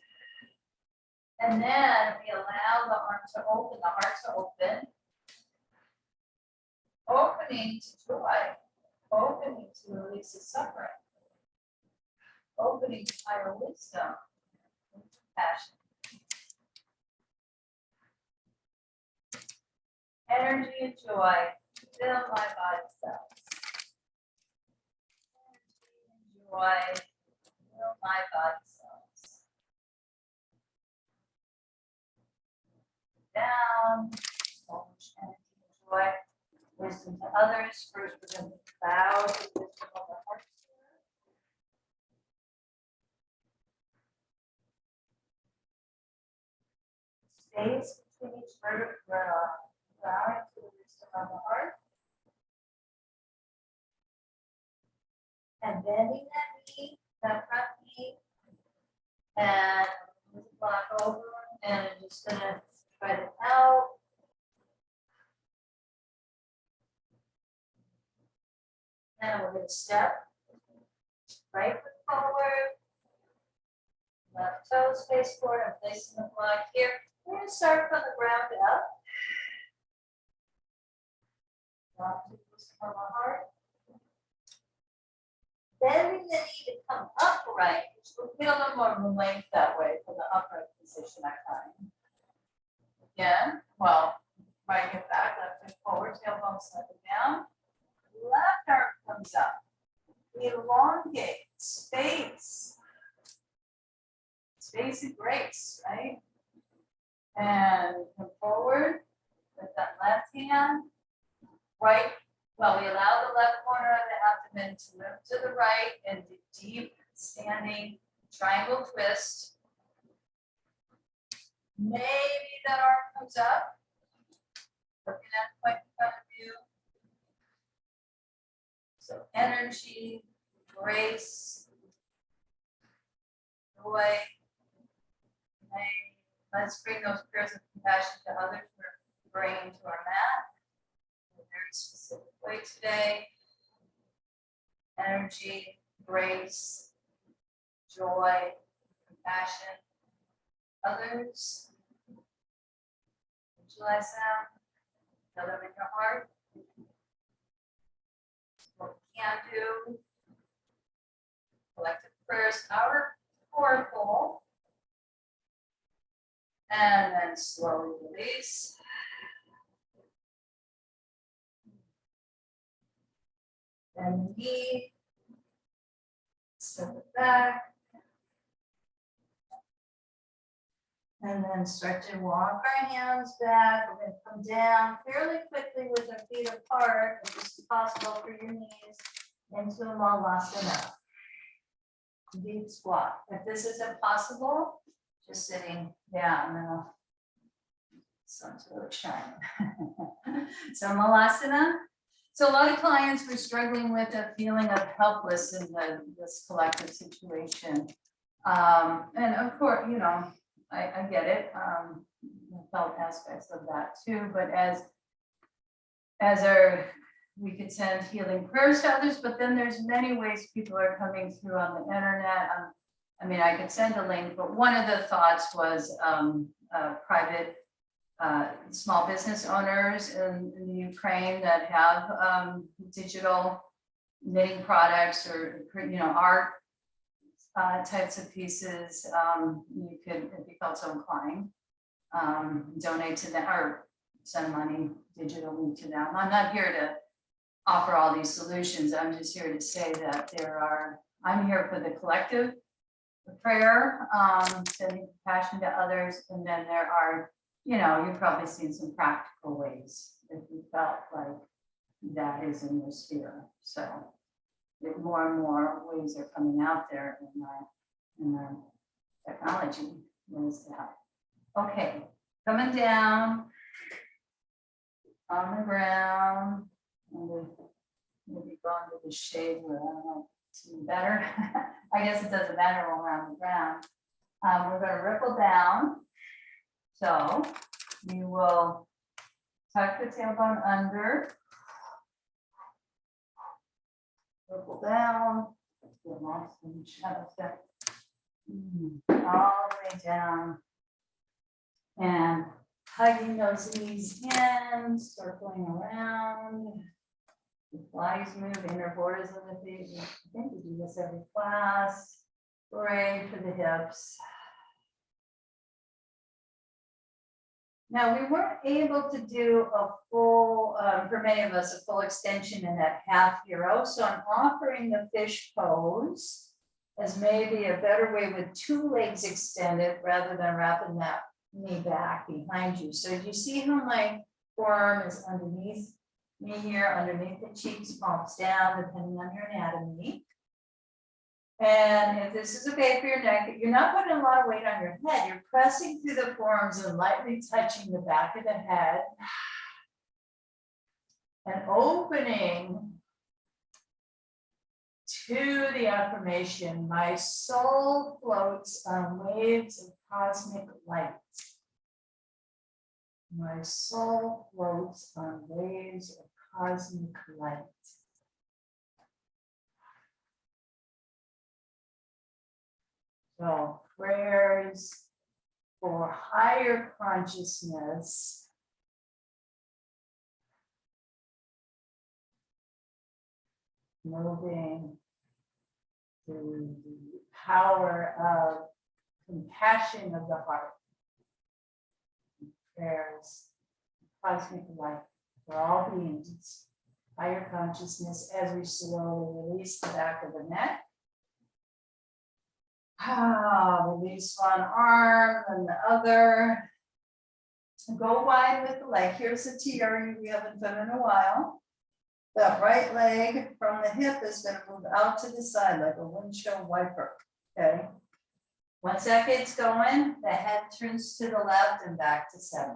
S1: And then we allow the arm to open, the heart to open. Opening to joy. Opening to release the suffering. Opening to higher wisdom and compassion. Energy and joy fill my body cells. Joy, fill my body cells. Down, so much energy and joy. Wisdom to others. First, we're going to bow to the wisdom of the heart. Space between each vertebra, bowing to the wisdom of the heart. And bending that knee, that front knee, and move the block over, and I'm just gonna spread it out. And we're gonna step right foot forward, left toe face forward. I'm placing the block here. We're gonna start from the ground up. Drop to the wisdom of the heart. Bending the knee to come upright, which will feel a little more length that way for the upright position I find. Again, well, right hip back, left hip forward, tailbone slightly down. Left arm comes up. Elongate, space. Space and grace, right? And come forward with that left hand. Right. Well, we allow the left corner of the abdomen to move to the right and do deep standing triangle twist. Maybe that arm comes up. Looking at the point in front of you. So energy, grace, joy. Let's bring those prayers of compassion to others we're bringing to our mat. Very specific way today. Energy, grace, joy, compassion, others. Visualize them. Feel them in your heart. What we can do. Collective prayers, our oracle. And then slowly release. Bend the knee. Step it back. And then stretch and walk our hands back. We're going to come down fairly quickly with our feet apart, if this is possible for your knees, into a malasana. Deep squat. If this isn't possible, just sitting down. Now, sun's really shining. So malasana. So a lot of clients were struggling with a feeling of helpless in this collective situation. And of course, you know, I get it. I felt aspects of that too, but as we could send healing prayers to others, but then there's many ways people are coming through on the internet. I mean, I could send a link, but one of the thoughts was private small business owners in the Ukraine that have digital knitting products or, you know, art types of pieces. You could, if you felt so inclined, donate to them or send money digitally to them. I'm not here to offer all these solutions. I'm just here to say that I'm here for the collective, the prayer, sending compassion to others. And then there are, you know, you've probably seen some practical ways if you felt like that is in your sphere. So more and more ways are coming out there in our technology ways to help. Okay, coming down on the ground. Maybe go into the shade where I don't know, it's even better. I guess it doesn't matter when we're on the ground. We're going to ripple down. So you will tuck the tailbone under, ripple down, all the way down, and hugging those knees in, circling around. The bodies move, inner borders of the feet. I think we do this every class. Great for the hips. Now, we weren't able to do a full, for many of us, a full extension in that half hero. So I'm offering the fish pose as maybe a better way with two legs extended rather than wrapping that knee back behind you. So you see how my forearm is underneath me here, underneath the cheeks, palms down, depending on your anatomy. And if this is okay for your neck, you're not putting a lot of weight on your head. You're pressing through the forearms and lightly touching the back of the head. And opening to the affirmation, my soul floats on waves of cosmic light. My soul floats on waves of cosmic light. So prayers for higher consciousness. Moving to the power of compassion of the heart. Prayers, cosmic light for all beings, higher consciousness as we slowly release the back of the neck. Release one arm and the other. Go wide with the leg. Here's the tiara we haven't done in a while. The right leg from the hip is going to move out to the side like a windshield wiper. Okay. Once that gets going, the head turns to the left and back to 7.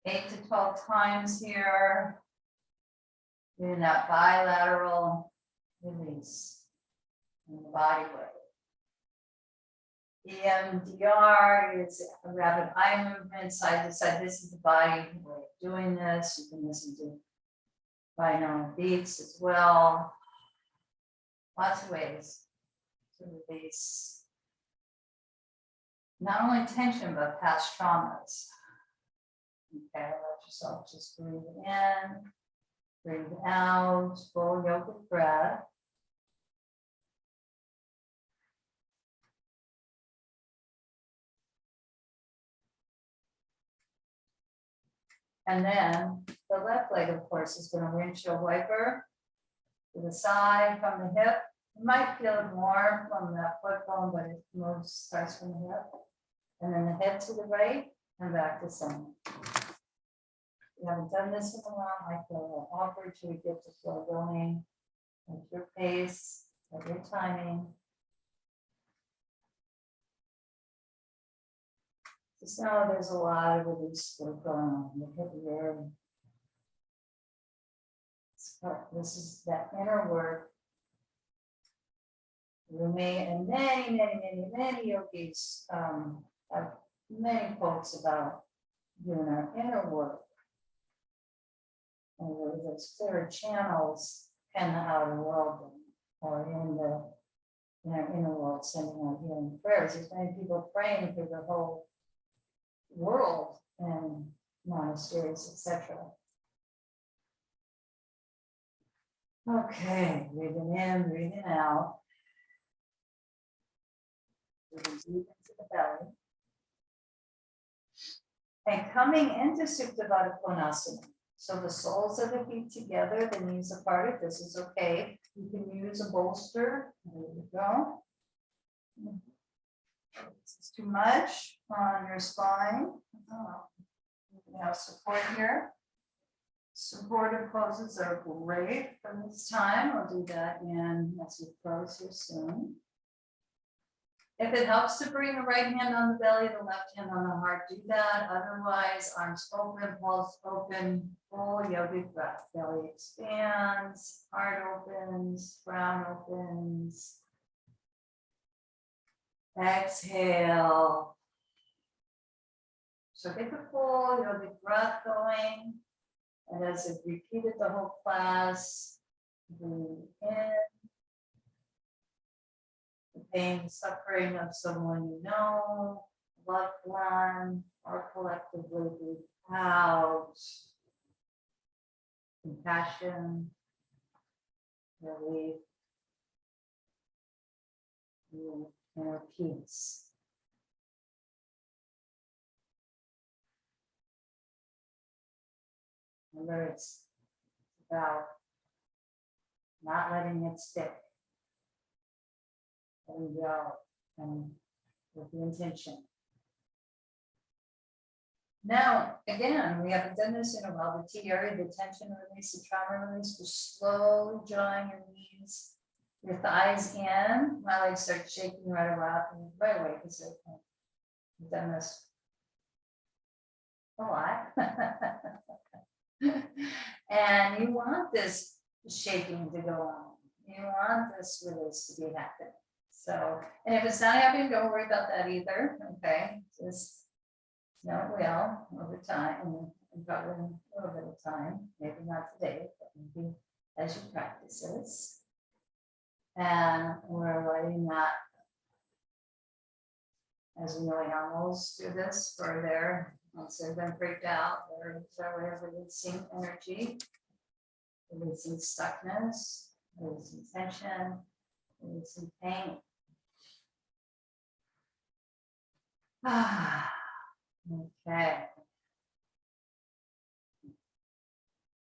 S1: 8 to 12 times here. Doing that bilateral release in the body weight. EMDR is a rapid eye movement, side to side. This is the body way of doing this. You can listen to binaural beats as well. Lots of ways to release not only tension, but past traumas. Okay, let yourself just breathe in, breathe out, full yogic breath. And then the left leg, of course, is going to windshield wiper to the side from the hip. You might feel it more from the foot bone, but it moves, starts from the hip. And then the head to the right and back to center. You haven't done this in a while, I feel awkward till you get the flow going at your pace, at your timing. Just know there's a lot of release work going on in the hip area. This is that inner work. Rumi and many yogis have many quotes about doing our inner work. And those clear channels in the outer world or in our inner world, sending out healing prayers. There's many people praying for the whole world and monasteries, etc. Okay, breathing in, breathing out. Breathing deep into the belly. And coming into Supta Baddha Konasana. So the soles of the feet together, the knees apart. This is okay. You can use a bolster. There you go. This is too much on your spine. You have support here. Supportive poses are great for this time. I'll do that in as we close here soon. If it helps to bring the right hand on the belly, the left hand on the heart, do that. Otherwise, arms open, pulse open, full yogic breath. Belly expands, heart opens, crown opens. Exhale. So get the full yogic breath going. And as I've repeated the whole class, breathe in. The pain, suffering of someone you know, loved one, or collectively breathe out. Compassion, relief, inner peace. Remember, it's about not letting it stick. Letting go and with the intention. Now, again, we haven't done this in a while. The T area, the tension release, the trauma release, just slowly drawing your knees, your thighs in. My legs start shaking right away because I've done this a lot. And you want this shaking to go on. You want this release to be happening. So, and if it's not happening, don't worry about that either. Okay, just know it will over time, and probably in a little bit of time, maybe not today, but maybe as you practice this. And we're letting that, as we know, animals do this for their, once they've been freaked out, they're way of releasing energy, releasing stuckness, releasing tension, releasing pain. Okay.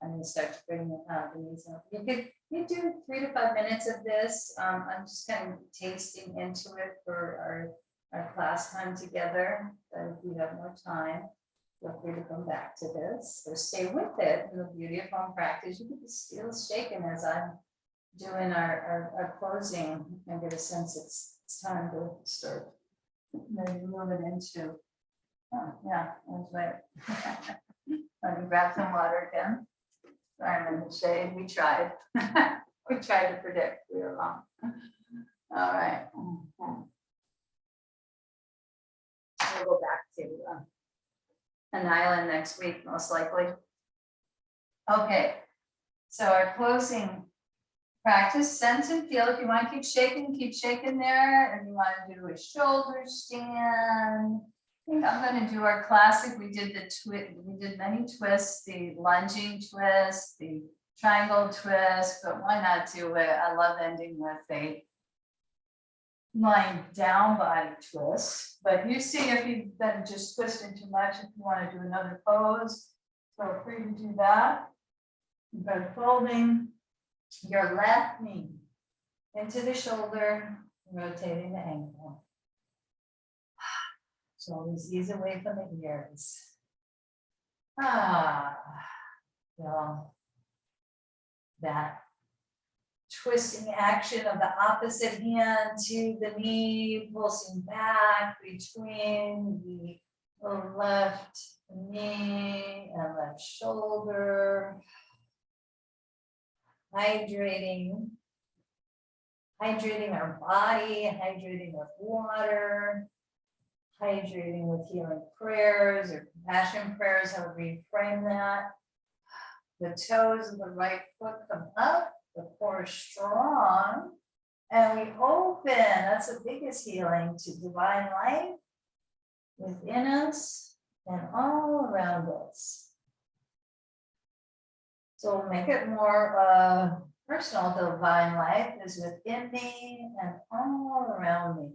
S1: I'm going to start to bring the knees up. You do 3 to 5 minutes of this. I'm just kind of tasting into it for our class time together. But if you have more time, feel free to come back to this or stay with it. And the beauty of home practice, you can be still shaken as I'm doing our closing and get a sense it's time to start. Maybe move it into. Oh, yeah, that's right. Let me grab some water again. Sorry, I'm in the shade. We tried. We tried to predict. We were wrong. All right. we'll go back to an island next week, most likely. Okay, so our closing practice, sense and feel. If you want to keep shaking there. If you want to do a shoulder stand, I think I'm going to do our classic. We did many twists, the lunging twist, the triangle twist, but why not do it? I love ending with a lying down body twist. But you see if you've been just twisting too much, if you want to do another pose, feel free to do that. You've got folding your left knee into the shoulder, rotating the ankle. So always ease away from the ears. Feel that twisting action of the opposite hand to the knee, pulsing back between the left knee and left shoulder. Hydrating our body, hydrating with water, hydrating with healing prayers or compassion prayers, however you frame that. The toes of the right foot come up, the core is strong, and we open. That's the biggest healing, to divine light within us and all around us. So we'll make it more personal. Divine life is within me and all around me.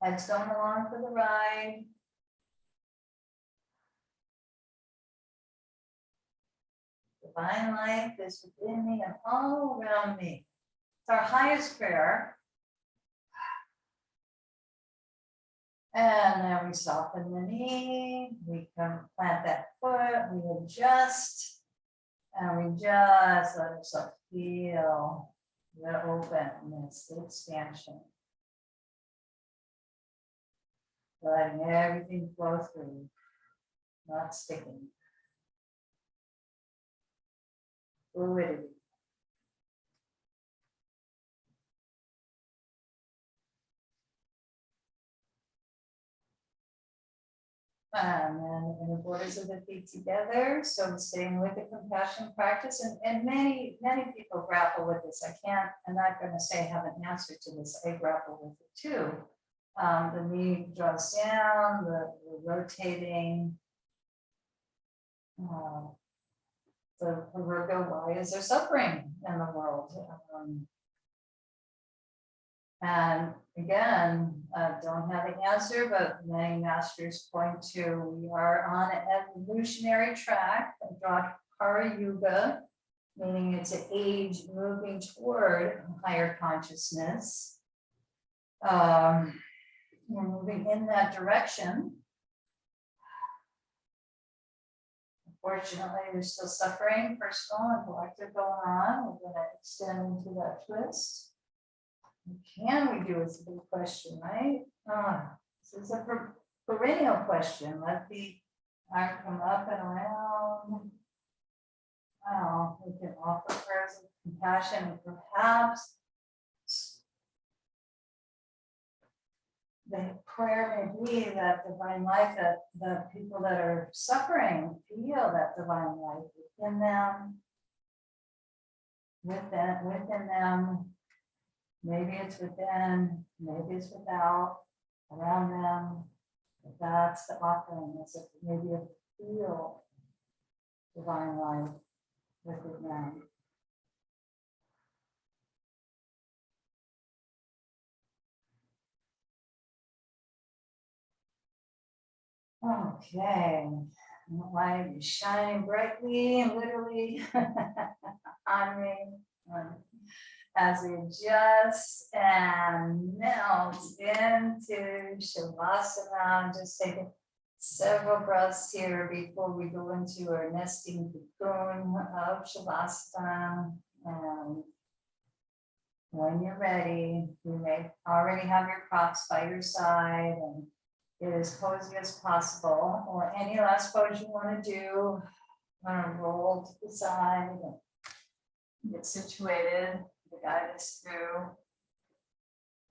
S1: Heads going along for the ride. Divine life is within me and all around me. It's our highest prayer. And then we soften the knee, we can plant that foot, we adjust, and we just let ourselves feel the openness, the expansion. Letting everything flow through, not sticking. Fluidity. And then in the borders of the feet together. So staying with the compassion practice, and many people grapple with this. I'm not going to say I have an answer to this. I grapple with it too. The knee draws down, the rotating. The proverbial, why is there suffering in the world? And again, don't have an answer, but many masters point to we are on an evolutionary track, Drakara Yuga, meaning it's an age moving toward higher consciousness. We're moving in that direction. Unfortunately, there's still suffering, personal and collective going on. We're going to extend into that twist. What can we do is a big question, right? This is a perennial question. Let the arm come up and around. Wow, we can offer prayers of compassion, and perhaps the prayer may be that divine life, that the people that are suffering feel that divine life within them, within them. Maybe it's within, maybe it's without, around them. But that's the offering, is that maybe you feel divine life within them. Okay, light is shining brightly and literally on me. As we adjust and melt into Shavasana, just taking several breaths here before we go into our nesting cocoon of Shavasana. And when you're ready, you may already have your props by your side and get as cozy as possible, or any last pose you want to do. Want to roll to the side. Get situated, guide us through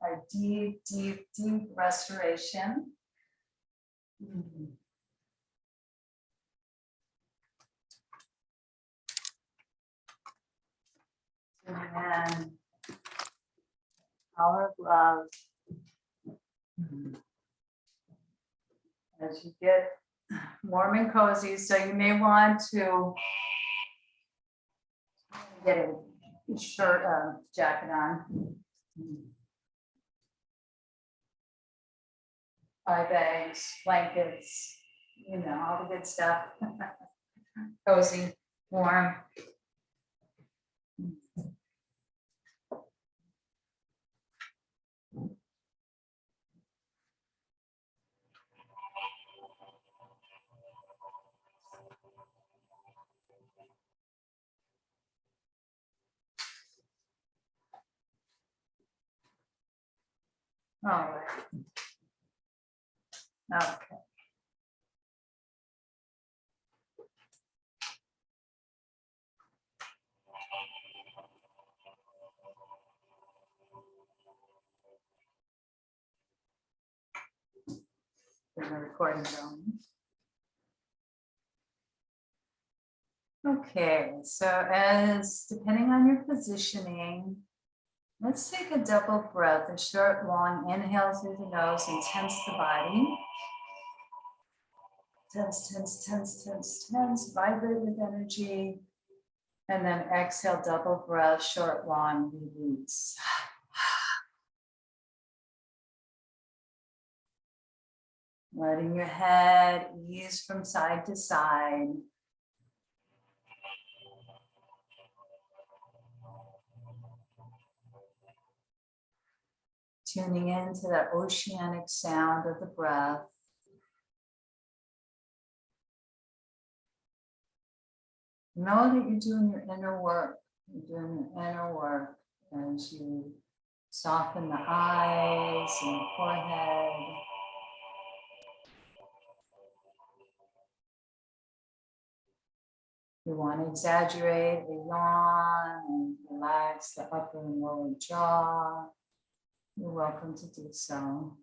S1: our deep, deep, deep restoration. And power of love. As you get warm and cozy, so you may want to get a shirt, jacket on. Eye bags, blankets, you know, all the good stuff. Cozy, warm. All right. Okay. There's a recording going. Okay, so as depending on your positioning, let's take a double breath, a short, long inhale through the nose and tense the body. Tense, tense, tense, tense, tense, vibrate with energy. And then exhale, double breath, short, long, release. Letting your head ease from side to side. Tuning into that oceanic sound of the breath. Know that you're doing your inner work. You're doing your inner work as you soften the eyes and the forehead. You want to exaggerate a yawn and relax the upper and lower jaw. You're welcome to do so.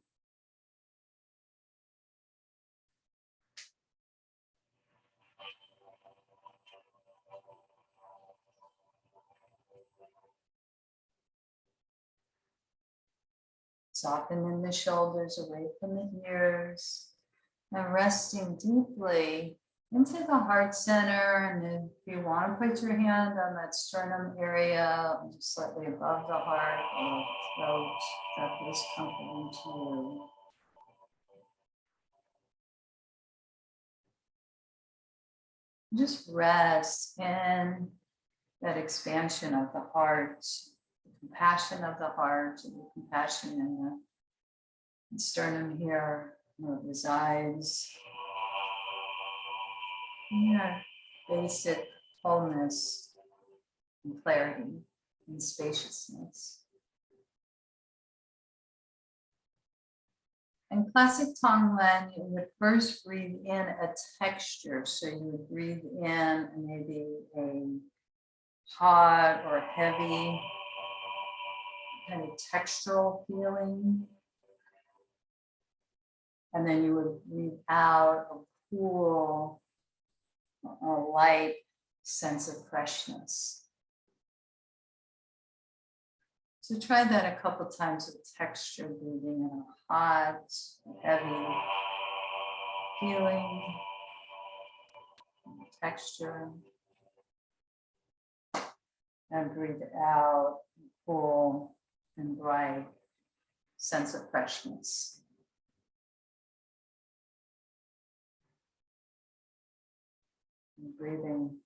S1: Softening the shoulders away from the ears and resting deeply into the heart center. And if you want to put your hand on that sternum area, just slightly above the heart or throat, that feels comforting to you. Just rest in that expansion of the heart, the compassion of the heart, and the compassion in the sternum here, where it resides. Yeah, basic wholeness and clarity and spaciousness. In classic Tonglen, you would first breathe in a texture. So you would breathe in maybe a hot or heavy kind of textural feeling. And then you would breathe out a cool, a light sense of freshness. So try that a couple times with texture, breathing in a hot, heavy feeling, texture, and breathe out a cool and bright sense of freshness. And breathing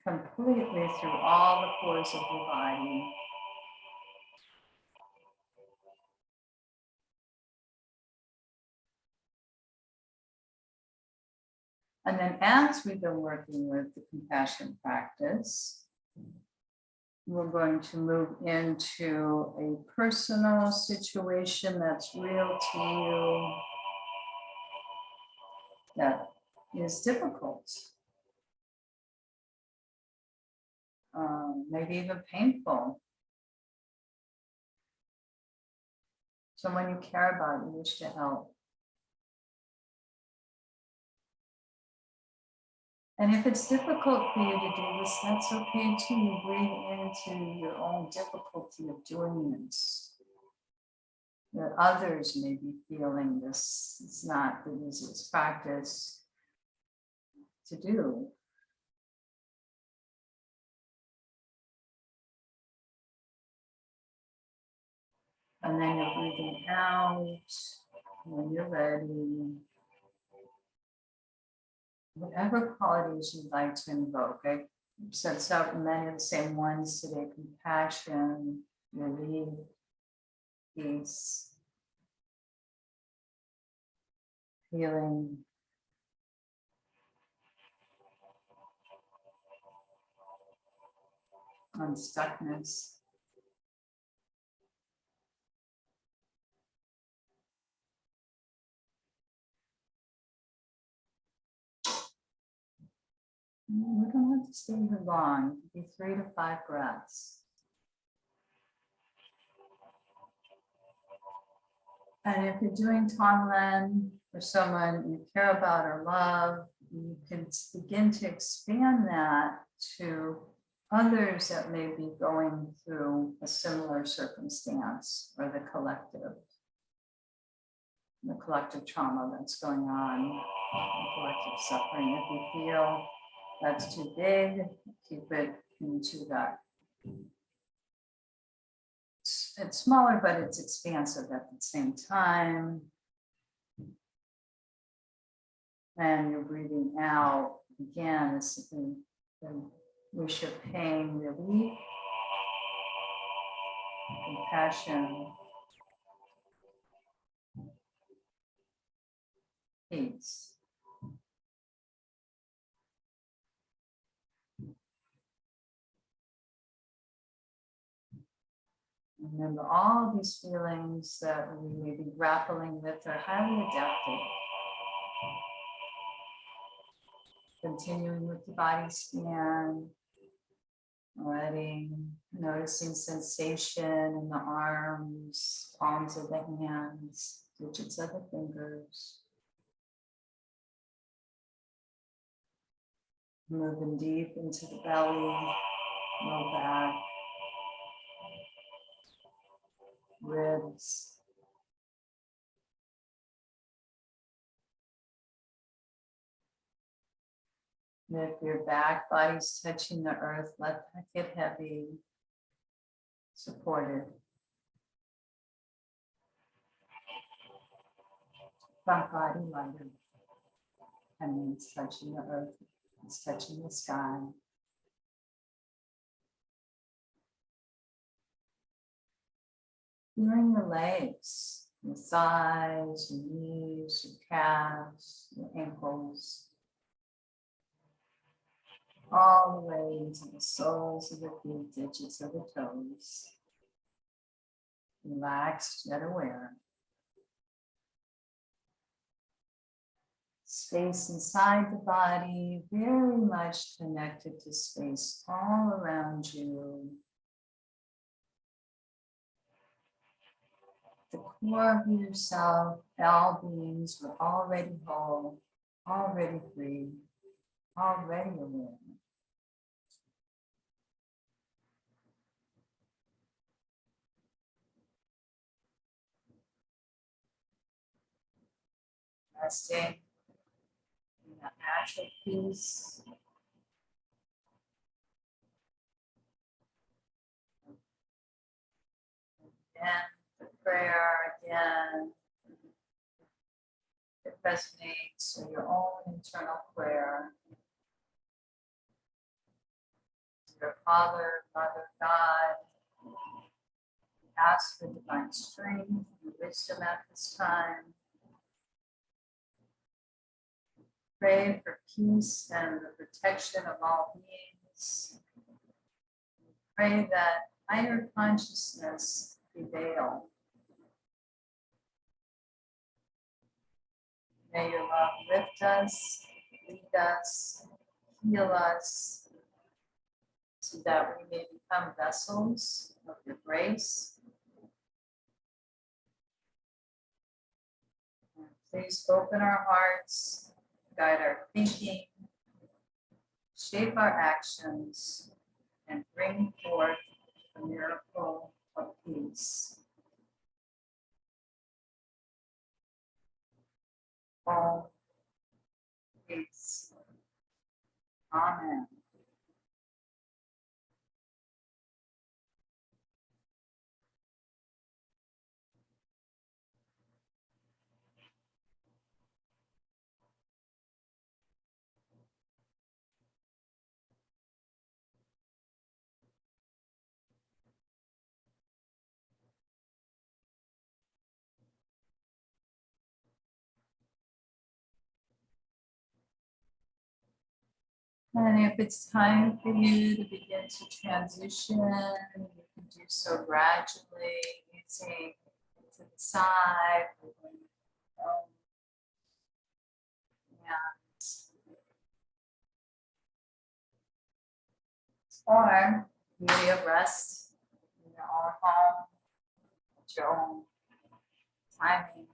S1: completely through all the pores of your body. And then as we've been working with the compassion practice, we're going to move into a personal situation that's real to you, that is difficult. maybe even painful. Someone you care about, you wish to help. And if it's difficult for you to do this, that's okay too. You breathe into your own difficulty of doing this. That others may be feeling this. It's not the easiest practice to do. And then you're breathing out when you're ready. Whatever qualities you'd like to invoke. I said so many of the same ones today: compassion, relief, peace, healing, unstuckness. We don't have to stay here long. It could be 3 to 5 breaths. And if you're doing Tonglen for someone you care about or love, you can begin to expand that to others that may be going through a similar circumstance, or the collective trauma that's going on, the collective suffering. If you feel that's too big, keep it into that. It's smaller, but it's expansive at the same time. And you're breathing out. Again, this is the wish of pain, relief, compassion, peace. Remember, all these feelings that we may be grappling with are highly adaptive. Continuing with the body scan, already noticing sensation in the arms, palms of the hands, digits of the fingers. Moving deep into the belly, low back, ribs. And if your back body's touching the earth, let that get heavy, supported. Front body lighter. That means touching the earth, it's touching the sky. Feeling your legs, your thighs, your knees, your calves, your ankles. All the way into the soles of the feet, digits of the toes. Relaxed yet aware. Space inside the body, very much connected to space all around you. The core of yourself, all beings were already whole, already free, already aware. Resting in that natural peace. Again, the prayer again. It resonates with your own internal prayer. Your Father, Mother, God. Ask for divine strength and wisdom at this time. Pray for peace and the protection of all beings. Pray that higher consciousness prevail. May your love lift us, lead us, heal us, so that we may become vessels of your grace. And please open our hearts, guide our thinking, shape our actions, and bring forth the miracle of peace. All peace. Amen. And if it's time for you to begin to transition, you can do so gradually, using to the side. Or beauty of rest in your own home, at your own timing.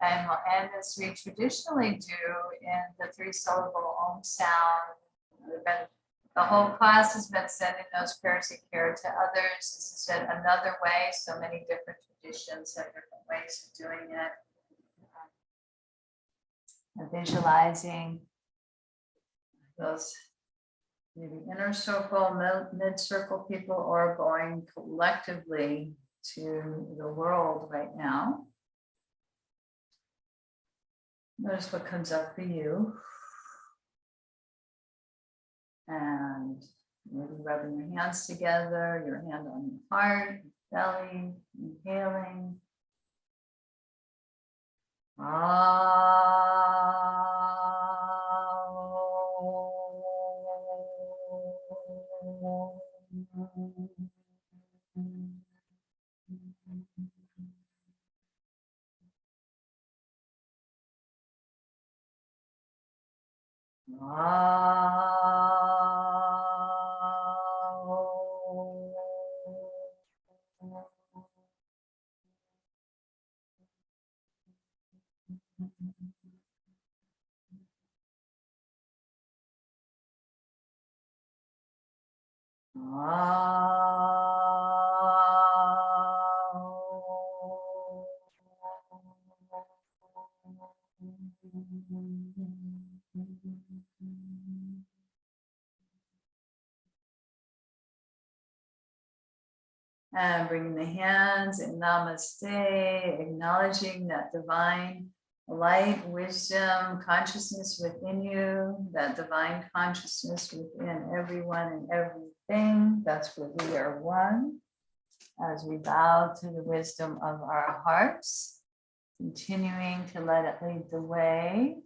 S1: And we'll end as we traditionally do in the 3-syllable Om sound. The whole class has been sending those prayers of care to others. This is yet another way. So many different traditions have different ways of doing it. And visualizing those maybe inner circle, mid-circle people, or going collectively to the world right now. Notice what comes up for you. And maybe rubbing your hands together, your hand on your heart, belly, inhaling. And bringing the hands in namaste, acknowledging that divine light, wisdom, consciousness within you, that divine consciousness within everyone and everything. That's where we are one. As we bow to the wisdom of our hearts, continuing to let it lead the way.